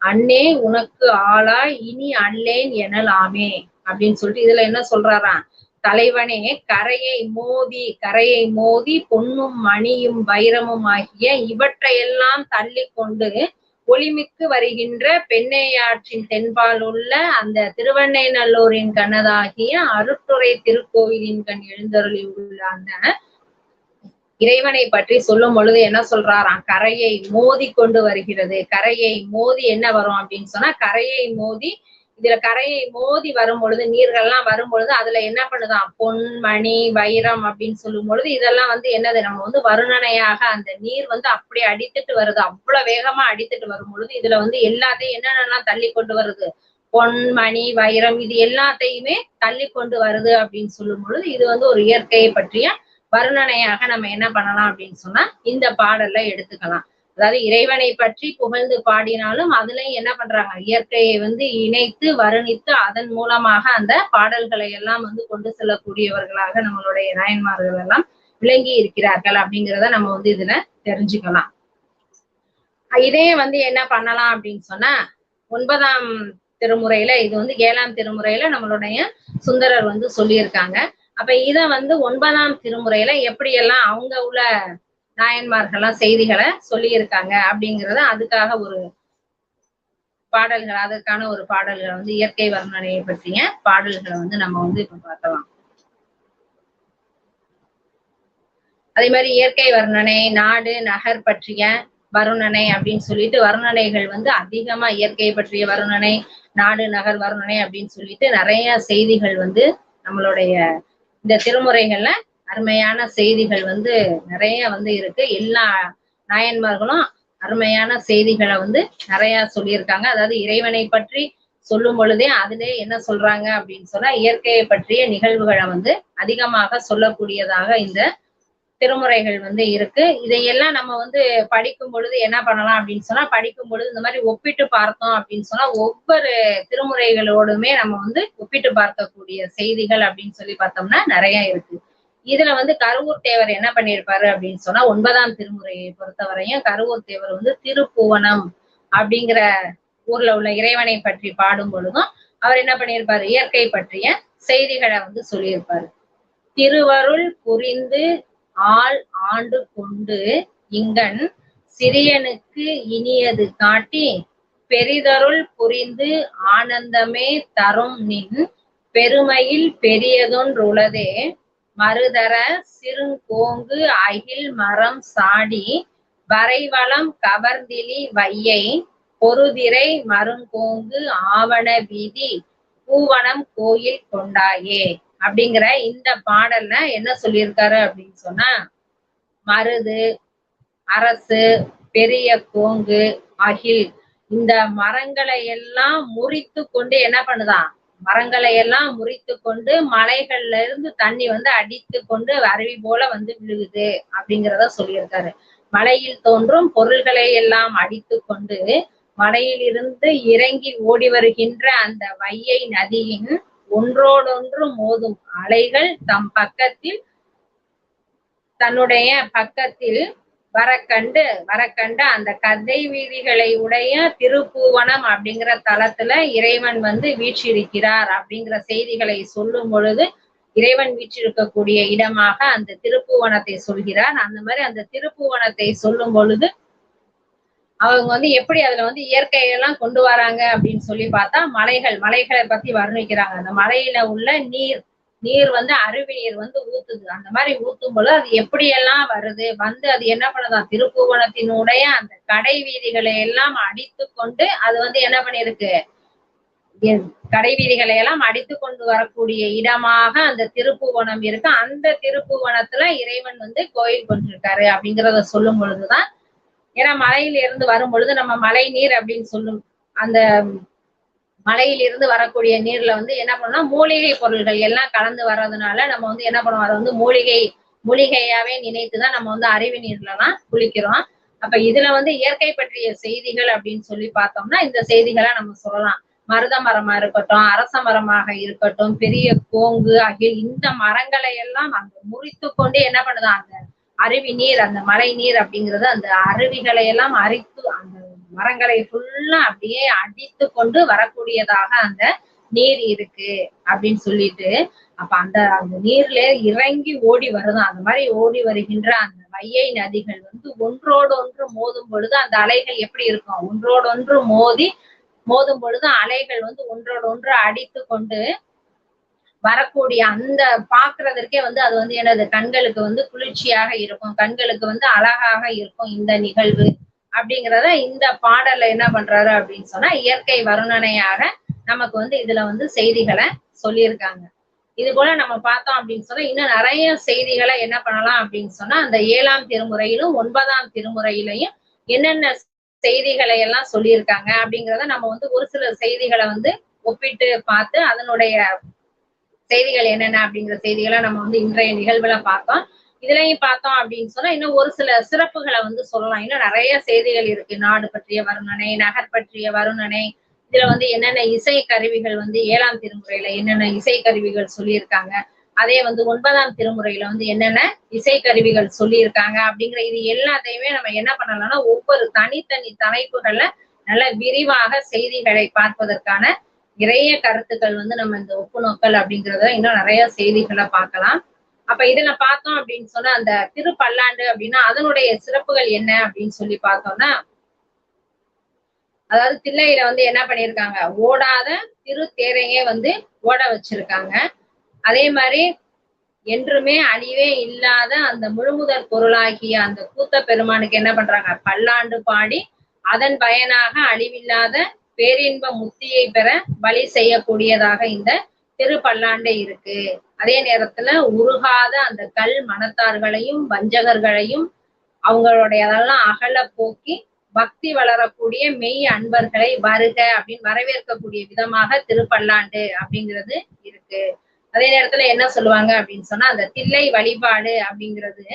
அன்னே உனக்கு ஆளாய் இனி அல்லேன் எனலாமே அப்படின்னு சொல்லிட்டு இதுல என்ன சொல்றாராம் தலைவனே கரையை மோதி பொன்னும் மணியும் வைரமும் ஆகிய இவற்றையெல்லாம் தள்ளி கொண்டு ஒளிமிக்கு வருகின்ற பெண்ணையாற்றின் தென்பால் உள்ள அந்த திருவெண்ணை நல்லூரின் கண்ணதாகிய அருட்டுறை திருக்கோயிலின் கண் எழுந்தருளி உள்ள அந்த இறைவனை பற்றி சொல்லும் பொழுது என்ன சொல்றாராம் கரையை மோதி கொண்டு வருகிறது. கரையை மோதி என்ன வரும் அப்படின்னு சொன்னா கரையை மோதி இதுல கரையை மோதி வரும் பொழுது நீர்கள்லாம் வரும் பொழுது அதுல என்ன பண்ணுதான் பொன் மணி வைரம் அப்படின்னு சொல்லும் பொழுது இதெல்லாம் வந்து என்னது நம்ம வந்து வருணனையாக அந்த நீர் வந்து அப்படி அடித்துட்டு வருது. அவ்வளவு வேகமா அடித்துட்டு வரும் பொழுது இதுல வந்து எல்லாத்தையும் என்னென்னலாம் தள்ளி கொண்டு வருது பொன் மணி வைரம் இது எல்லாத்தையுமே தள்ளி கொண்டு வருது அப்படின்னு சொல்லும் பொழுது இது வந்து ஒரு இயற்கையை பற்றிய வருணனையாக நம்ம என்ன பண்ணலாம் அப்படின்னு சொன்னா இந்த பாடல்ல எடுத்துக்கலாம். அதாவது இறைவனை பற்றி புகழ்ந்து பாடினாலும் அதுலயும் என்ன பண்றாங்க இயற்கையை வந்து இணைத்து வருணித்து அதன் மூலமாக அந்த பாடல்களை எல்லாம் வந்து கொண்டு செல்லக்கூடியவர்களாக நம்மளுடைய நாயன்மார்கள் எல்லாம் விளங்கி இருக்கிறார்கள் அப்படிங்கிறத நம்ம வந்து இதுல தெரிஞ்சுக்கலாம். இதே வந்து என்ன பண்ணலாம் அப்படின்னு சொன்னா 9ஆம் திருமுறையில இது வந்து 7ஆம் திருமுறையில நம்மளுடைய சுந்தரர் வந்து சொல்லியிருக்காங்க. அப்ப இத வந்து 9ஆம் திருமுறையில எப்படி எல்லாம் அவங்க உள்ள நாயன்மார்கள்லாம் செய்திகளை சொல்லியிருக்காங்க அப்படிங்கிறத அதுக்காக ஒரு பாடல்கள் அதற்கான ஒரு பாடல்களை வந்து இயற்கை வர்ணனையை பற்றிய பாடல்களை வந்து நம்ம வந்து இப்ப பார்க்கலாம். அதே மாதிரி இயற்கை வர்ணனை நாடு நகர் பற்றிய வருணனை அப்படின்னு சொல்லிட்டு வர்ணனைகள் வந்து அதிகமா இயற்கை பற்றிய வருணனை நாடு நகர் வர்ணனை அப்படின்னு சொல்லிட்டு நிறைய செய்திகள் வந்து நம்மளுடைய இந்த திருமுறைகள்ல அருமையான செய்திகள் வந்து நிறைய வந்து இருக்கு. எல்லா நாயன்மார்களும் அருமையான செய்திகளை வந்து நிறைய சொல்லியிருக்காங்க. அதாவது இறைவனை பற்றி சொல்லும் பொழுதே அதிலே என்ன சொல்றாங்க அப்படின்னு சொன்னா இயற்கையை பற்றிய நிகழ்வுகளை வந்து அதிகமாக சொல்லக்கூடியதாக இந்த திருமுறைகள் வந்து இருக்கு. இதையெல்லாம் நம்ம வந்து படிக்கும் பொழுது என்ன பண்ணலாம் அப்படின்னு சொன்னா படிக்கும் பொழுது இந்த மாதிரி ஒப்பிட்டு பார்த்தோம் அப்படின்னு சொன்னா ஒவ்வொரு திருமுறைகளோடுமே நம்ம வந்து ஒப்பிட்டு பார்க்கக்கூடிய செய்திகள் அப்படின்னு சொல்லி பார்த்தோம்னா நிறைய இருக்கு. இதுல வந்து கருவூர் தேவர் என்ன பண்ணியிருப்பாரு அப்படின்னு சொன்னா 9ஆம் திருமுறையை பொறுத்தவரையும் கருவூர் தேவர் வந்து திருப்புவனம் அப்படிங்கிற ஊர்ல உள்ள இறைவனை பற்றி பாடும் பொழுதும் அவர் என்ன பண்ணியிருப்பாரு இயற்கை பற்றிய செய்திகளை வந்து சொல்லியிருப்பாரு. திருவருள் புரிந்து ஆள் ஆண்டு கொண்டு இங்கன் சிறியனுக்கு இனியது காட்டி பெரிதருள் புரிந்து ஆனந்தமே தரும் நின் பெருமையில் பெரியதொன்றுளதே மருதர சிறுங்கோங்கு அகில் மரம் சாடி வரைவளம் கவர்ந்திலி வையை பொருதிரை மருங்கோங்கு ஆவண வீதி பூவனம் கோயில் கொண்டாயே அப்படிங்கிற இந்த பாடல்ல என்ன சொல்லியிருக்காரு அப்படின்னு சொன்னா மருது, அரசு, பெரிய கோங்கு, அகில் இந்த மரங்களை எல்லாம் முறித்து கொண்டு என்ன பண்ணுதான் மரங்களை எல்லாம் முறித்து கொண்டு மலைகள்ல இருந்து தண்ணி வந்து அடித்து கொண்டு அருவி போல வந்து விழுகுது அப்படிங்கிறத சொல்லியிருக்காரு. மலையில் தோன்றும் பொருள்களை எல்லாம் அடித்து கொண்டு மலையில் இருந்து இறங்கி ஓடி வருகின்ற அந்த வையை நதியின் ஒன்றோடொன்று மோதும் அலைகள் தன்னுடைய பக்கத்தில் வரக்கண்டு அந்த கதை வீதிகளை உடைய திருப்புவனம் அப்படிங்கிற தலத்துல இறைவன் வந்து வீற்றிருக்கிறார் அப்படிங்கிற செய்திகளை சொல்லும் பொழுது இறைவன் வீற்றிருக்கக்கூடிய இடமாக அந்த திருப்புவனத்தை சொல்கிறார். அந்த மாதிரி அந்த திருப்புவனத்தை சொல்லும் பொழுது அவங்க வந்து எப்படி அதுல வந்து இயற்கையெல்லாம் கொண்டு வராங்க அப்படின்னு சொல்லி பார்த்தா மலைகளை பத்தி வர்ணிக்கிறாங்க. அந்த மலையில உள்ள நீர் வந்து அருவி நீர் வந்து ஊத்துது. அந்த மாதிரி ஊத்தும் பொழுது அது எப்படியெல்லாம் வருது வந்து அது என்ன பண்ணுதான் திருப்புவனத்தினுடைய அந்த கடை வீதிகளை எல்லாம் அடித்து கொண்டு அது வந்து என்ன பண்ணிருக்கு கடை வீதிகளை எல்லாம் அடித்து கொண்டு வரக்கூடிய இடமாக அந்த திருப்புவனம் இருக்கு. அந்த திருப்புவனத்துல இறைவன் வந்து கோயில் கொண்டிருக்காரு அப்படிங்கிறத சொல்லும் பொழுதுதான் ஏன்னா மலையில இருந்து வரும் பொழுது நம்ம மழை நீர் அப்படின்னு சொல்லும் அந்த மலையில இருந்து வரக்கூடிய நீர்ல வந்து என்ன பண்ணோம்னா மூலிகை பொருள்கள் எல்லாம் கலந்து வர்றதுனால நம்ம வந்து என்ன பண்ணுவோம் அதை வந்து மூலிகையாவே நினைத்துதான் நம்ம வந்து அருவி நீர்ல எல்லாம் குளிக்கிறோம். அப்ப இதுல வந்து இயற்கை பற்றிய செய்திகள் அப்படின்னு சொல்லி பார்த்தோம்னா இந்த செய்திகளை நம்ம சொல்லலாம். மருத மரமா இருக்கட்டும், அரச மரமாக இருக்கட்டும், பெரிய கோங்கு அகில் இந்த மரங்களை எல்லாம் அங்க முறித்து கொண்டு என்ன பண்ணுது அந்த அருவி நீர் அந்த மழை நீர் அப்படிங்கிறது அந்த அருவிகளை எல்லாம் அரித்து அந்த மரங்களை ஃபுல்லா அப்படியே அடித்து கொண்டு வரக்கூடியதாக அந்த நீர் இருக்கு அப்படின்னு சொல்லிட்டு அப்ப அந்த நீர்ல இறங்கி ஓடி வருதான். அந்த மாதிரி ஓடி வருகின்ற அந்த வையை நதிகள் வந்து ஒன்றோடு ஒன்று மோதும் பொழுது அந்த அலைகள் எப்படி இருக்கும் ஒன்றோடொன்று மோதும் பொழுது அலைகள் வந்து ஒன்றோடு ஒன்று அடித்து கொண்டு வரக்கூடிய அந்த பாக்குறதற்கே வந்து அது வந்து என்னது கண்களுக்கு வந்து குளிர்ச்சியாக இருக்கும், கண்களுக்கு வந்து அழகாக இருக்கும் இந்த நிகழ்வு அப்படிங்கிறத இந்த பாடல்ல என்ன பண்றாரு அப்படின்னு சொன்னா இயற்கை வருணனையாக நமக்கு வந்து இதுல வந்து செய்திகளை சொல்லியிருக்காங்க. இது போல நம்ம பார்த்தோம் அப்படின்னு சொன்னா இன்னும் நிறைய செய்திகளை என்ன பண்ணலாம் அப்படின்னு சொன்னா அந்த 7ஆம் திருமுறையிலும் 9ஆம் திருமுறையிலையும் என்னென்ன செய்திகளை எல்லாம் சொல்லியிருக்காங்க அப்படிங்கிறத நம்ம வந்து ஒரு சில செய்திகளை வந்து ஒப்பிட்டு பார்த்து அதனுடைய செய்திகள் என்னென்ன அப்படிங்கிற செய்திகளை நம்ம வந்து இன்றைய நிகழ்வுல பார்த்தோம். இதுலயும் பார்த்தோம் அப்படின்னு சொன்னா இன்னும் ஒரு சில சிறப்புகளை வந்து சொல்லலாம். இன்னும் நிறைய செய்திகள் இருக்கு. நாடு பற்றிய வருணனை, நகர் பற்றிய வருணனை, இதுல வந்து என்னென்ன இசை கருவிகள் வந்து 7ஆம் திருமுறையில என்னென்ன இசை கருவிகள் சொல்லியிருக்காங்க, அதே வந்து 9ஆம் திருமுறையில வந்து என்னென்ன இசை கருவிகள் சொல்லியிருக்காங்க அப்படிங்கிற இது எல்லாத்தையுமே நம்ம என்ன பண்ணலாம்னா ஒவ்வொரு தனித்தனி தலைப்புகள்ல நல்ல விரிவாக செய்திகளை பார்ப்பதற்கான நிறைய கருத்துக்கள் வந்து நம்ம இந்த ஒப்புநோக்கல் அப்படிங்கிறத இன்னும் நிறைய செய்திகளை பார்க்கலாம். அப்ப இதுல பார்த்தோம் அப்படின்னு சொன்னா அந்த திருப்பல்லாண்டு அப்படின்னா அதனுடைய சிறப்புகள் என்ன அப்படின்னு சொல்லி பார்த்தோம்னா அதாவது தில்லையில வந்து என்ன பண்ணியிருக்காங்க ஓடாத திரு தேரையே வந்து ஓட வச்சிருக்காங்க. அதே மாதிரி என்றுமே அழிவே இல்லாத அந்த முழுமுதற் பொருளாகிய அந்த கூத்த பெருமானுக்கு என்ன பண்றாங்க பல்லாண்டு பாடி அதன் பயனாக அழிவில்லாத பேரின்ப முத்தியை பெற வழி செய்யக்கூடியதாக இந்த திருப்பல்லாண்டே இருக்கு. அதே நேரத்துல உருகாத அந்த கல் மனத்தார்களையும் வஞ்சகர்களையும் அவங்களுடைய அதெல்லாம் அகல போக்கி பக்தி வளரக்கூடிய மெய் அன்பர்களை வருக அப்படின்னு வரவேற்கக்கூடிய விதமாக திருப்பல்லாண்டு அப்படிங்கிறது இருக்கு. அதே நேரத்துல என்ன சொல்லுவாங்க அப்படின்னு சொன்னா, அந்த தில்லை வழிபாடு அப்படிங்கிறது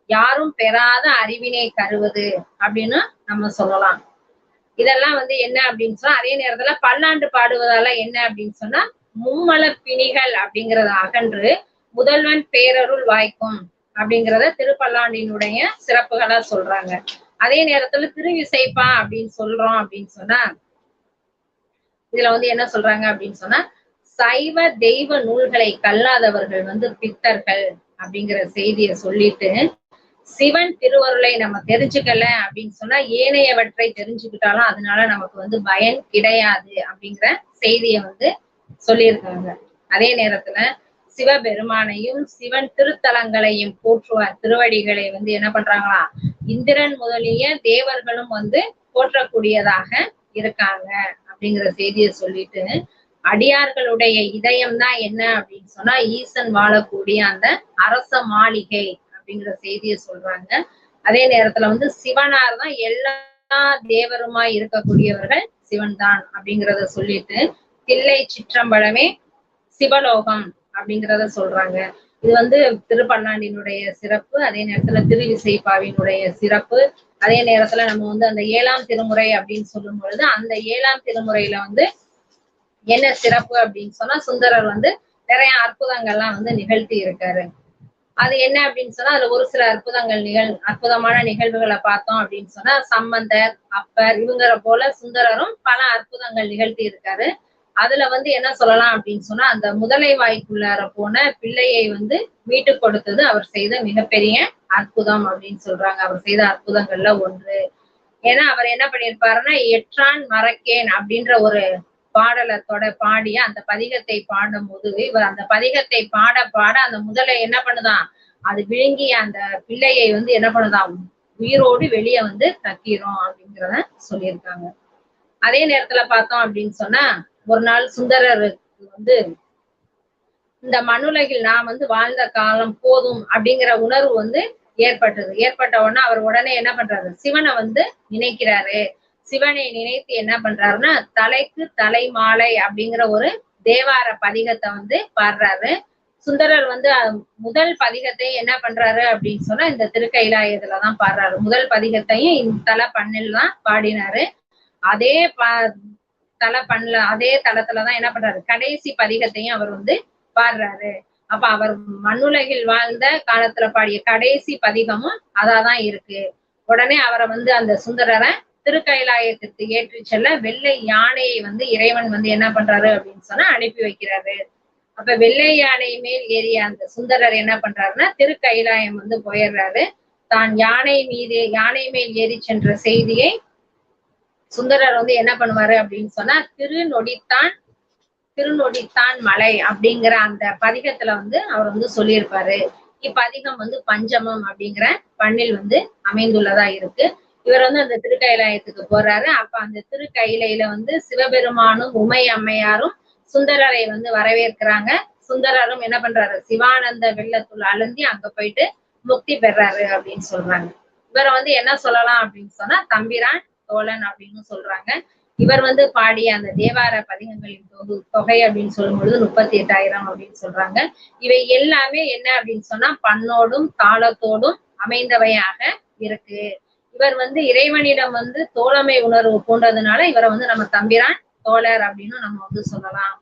யாரும் பெறாத அறிவினை தருவது அப்படின்னு நம்ம சொல்லலாம். இதெல்லாம் என்ன அப்படின்னு சொன்னா, அதே நேரத்துல பல்லாண்டு பாடுவதால என்ன அப்படின்னு சொன்னா, மும்மல பிணிகள் அப்படிங்கறத அகன்று முதல்வன் பேரருள் வாய்க்கும் அப்படிங்கிறத திருப்பல்லாண்டினுடைய சிறப்புகளா சொல்றாங்க. அதே நேரத்துல திருவிசைப்பா அப்படின்னு சொல்றோம் அப்படின்னு சொன்னா, இதுல என்ன சொல்றாங்க அப்படின்னு சொன்னா, சைவ தெய்வ நூல்களை கல்லாதவர்கள் பித்தர்கள் அப்படிங்கிற செய்திய சொல்லிட்டு, சிவன் திருவருளை நம்ம தெரிஞ்சுக்கல அப்படின்னு சொன்னா ஏனையவற்றை தெரிஞ்சுக்கிட்டாலும் அதனால நமக்கு பயன் கிடையாது அப்படிங்கிற செய்திய சொல்லியிருக்காங்க. அதே நேரத்துல சிவபெருமானையும் சிவன் திருத்தலங்களையும் போற்றுவார் திருவடிகளை என்ன பண்றாங்களா, இந்திரன் முதலிய தேவர்களும் போற்றக்கூடியதாக இருக்காங்க அப்படிங்கிற செய்தியை சொல்லிட்டு, அடியார்களுடைய இதயம் தான் என்ன அப்படின்னு சொன்னா ஈசன் வாழக்கூடிய அந்த அரச மாளிகை அப்படிங்கிற செய்தியை சொல்றாங்க. அதே நேரத்துல சிவனார் தான் எல்லா தேவருமாய் இருக்கக்கூடியவர்கள் சிவன் தான் அப்படிங்கிறத சொல்லிட்டு, தில்லை சிற்றம்பலமே சிவலோகம் அப்படிங்கிறத சொல்றாங்க. இது திருப்பல்லாண்டினுடைய சிறப்பு. அதே நேரத்துல திருவிசைப்பாவினுடைய சிறப்பு. அதே நேரத்துல நம்ம அந்த 7ஆம் திருமுறை அப்படின்னு சொல்லும் பொழுது அந்த 7ஆம் திருமுறையில என்ன சிறப்பு அப்படின்னு சொன்னா, சுந்தரர் நிறைய அற்புதங்கள்லாம் நிகழ்த்தி இருக்காரு. அது என்ன அப்படின்னு சொன்னா, அதுல ஒரு சில அற்புதமான நிகழ்வுகளை பார்த்தோம் அப்படின்னு சொன்னா, சம்பந்தர், அப்பர் இவங்கிற போல சுந்தரரும் பல அற்புதங்கள் நிகழ்த்தி இருக்காரு. அதுல என்ன சொல்லலாம் அப்படின்னு சொன்னா, அந்த முதலை வாய்க்குள்ளார போன பிள்ளையை மீட்டு கொடுத்தது அவர் செய்த மிகப்பெரிய அற்புதம் அப்படின்னு சொல்றாங்க. அவர் செய்த அற்புதங்கள்ல ஒன்று. ஏன்னா அவர் என்ன பண்ணிருப்பாருன்னா, எற்றான் மறக்கேன் அப்படின்ற ஒரு பாடலை பாடிய அந்த பதிகத்தை பாடும் போது, இவர் அந்த பதிகத்தை பாட பாட அந்த முதலை என்ன பண்ணுதான், அது விழுங்கி அந்த பிள்ளையை என்ன பண்ணுதான், உயிரோடு வெளியே கக்கிரும் அப்படிங்கிறத சொல்லியிருக்காங்க. அதே நேரத்துல பார்த்தோம் அப்படின்னு சொன்னா, ஒரு நாள் சுந்தரருக்கு இந்த மண்ணுலகில் நான் வாழ்ந்த காலம் போதும் அப்படிங்கிற உணர்வு ஏற்பட்ட உடனே அவர் உடனே என்ன பண்றாரு, சிவனை நினைக்கிறாரு. சிவனை நினைத்து என்ன பண்றாருன்னா, தலைக்கு தலை மாலை அப்படிங்கிற ஒரு தேவார பதிகத்தை பாடுறாரு. சுந்தரர் முதல் பதிகத்தை என்ன பண்றாரு அப்படின்னு சொன்னா, இந்த திருக்கைலாயத்துலதான் பாடுறாரு. முதல் பதிகத்தையும் இந்த தலை பண்ணில் தான் பாடினாரு. அதே அதே தளத்துலதான் என்ன பண்றாரு, கடைசி பதிகத்தையும் அவர் பாடுறாரு. அப்ப அவர் மண்ணுலகில் வாழ்ந்த காலத்துல பாடிய கடைசி பதிகமும் அதாதான் இருக்கு. உடனே அவரை அந்த சுந்தரரை திருக்கைலாயத்திற்கு ஏற்றி செல்ல வெள்ளை யானையை இறைவன் என்ன பண்றாரு அப்படின்னு சொன்னா அனுப்பி வைக்கிறாரு. அப்ப வெள்ளை யானை மேல் ஏறிய அந்த சுந்தரர் என்ன பண்றாருன்னா, திருக்கைலாயம் போயிடுறாரு. தான் யானை மேல் ஏறி சென்ற செய்தியை சுந்தரர் என்ன பண்ணுவாரு அப்படின்னு சொன்னா, திருநொடித்தான் மலை அப்படிங்கிற அந்த பதிகத்துல அவர் சொல்லியிருப்பாரு. இப்பதிகம் பஞ்சமம் அப்படிங்கிற பண்ணில் அமைந்துள்ளதா இருக்கு. இவர் அந்த திருக்கைலாயத்துக்கு போறாரு. அப்ப அந்த திருக்கையிலையில சிவபெருமானும் உமை அம்மையாரும் சுந்தரரை வரவேற்கிறாங்க. சுந்தரரும் என்ன பண்றாரு, சிவானந்த வெள்ளத்துள் அழுந்தி அங்க போயிட்டு முக்தி பெறாரு அப்படின்னு சொல்றாங்க. இவரை என்ன சொல்லலாம் அப்படின்னு சொன்னா, தம்பிரான் தோழன் அப்படின்னு சொல்றாங்க. இவர் பாடிய அந்த தேவார பதிகங்களின் தொகை அப்படின்னு சொல்லும் பொழுது 38,000 அப்படின்னு சொல்றாங்க. இவை எல்லாமே என்ன அப்படின்னு சொன்னா, பண்ணோடும் தாளத்தோடும் அமைந்தவையாக இருக்கு. இவர் இறைவனிடம் தோழமை உணர்வு பூண்டதுனால இவரை நம்ம தம்பிரான் தோழர் அப்படின்னு நம்ம சொல்லலாம்.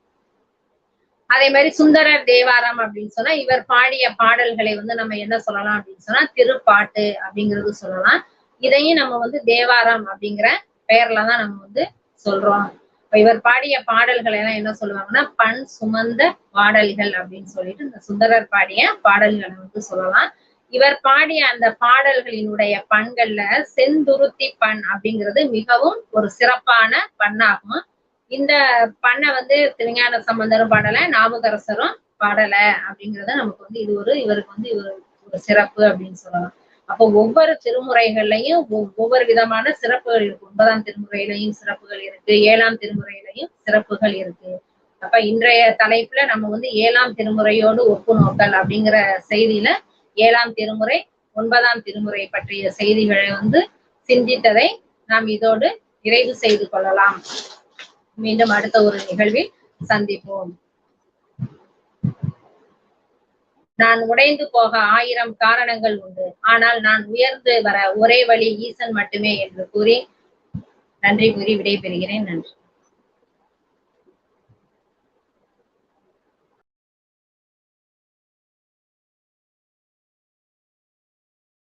அதே மாதிரி சுந்தரர் தேவாரம் அப்படின்னு சொன்னா, இவர் பாடிய பாடல்களை நம்ம என்ன சொல்லலாம் அப்படின்னு சொன்னா, திருப்பாட்டு அப்படிங்கிறது சொல்லலாம். இதையும் நம்ம தேவாரம் அப்படிங்கிற பெயர்லதான் நம்ம சொல்றோம். இவர் பாடிய பாடல்களை எல்லாம் என்ன சொல்லுவாங்கன்னா, பண் சுமந்த பாடல்கள் அப்படின்னு சொல்லிட்டு இந்த சுந்தரர் பாடிய பாடல்களை சொல்லலாம். இவர் பாடிய அந்த பாடல்களினுடைய பண்கள்ல செந்துருத்தி பண் அப்படிங்கிறது மிகவும் ஒரு சிறப்பான பண்ணாகும். இந்த பண்ணை திருஞான சம்பந்தரும் பாடல, நாவுக்கரசரும் பாடல அப்படிங்கறத நமக்கு இவருக்கு ஒரு சிறப்பு அப்படின்னு சொல்லலாம். அப்போ ஒவ்வொரு திருமுறைகள்லையும் ஒவ்வொரு விதமான சிறப்புகள் இருக்கு. 9ஆம் திருமுறையிலையும் சிறப்புகள் இருக்கு, 7ஆம் திருமுறையிலையும் சிறப்புகள் இருக்கு. அப்ப இன்றைய தலைப்புல நம்ம 7ஆம் திருமுறையோடு ஒப்பு நோக்கல் அப்படிங்கிற செய்தியில 7ஆம் திருமுறை 9ஆம் திருமுறை பற்றிய செய்திகளை சிந்தித்ததை நாம் இதோடு நிறைவு செய்து கொள்ளலாம். மீண்டும் அடுத்த ஒரு நிகழ்வில் சந்திப்போம். நான் உடைந்து போக 1000 காரணங்கள் உண்டு, ஆனால் நான் உயர்ந்து வர ஒரே வழி ஈசன் மட்டுமே என்று கூறி நன்றி கூறி விடைபெறுகிறேன். நன்றி.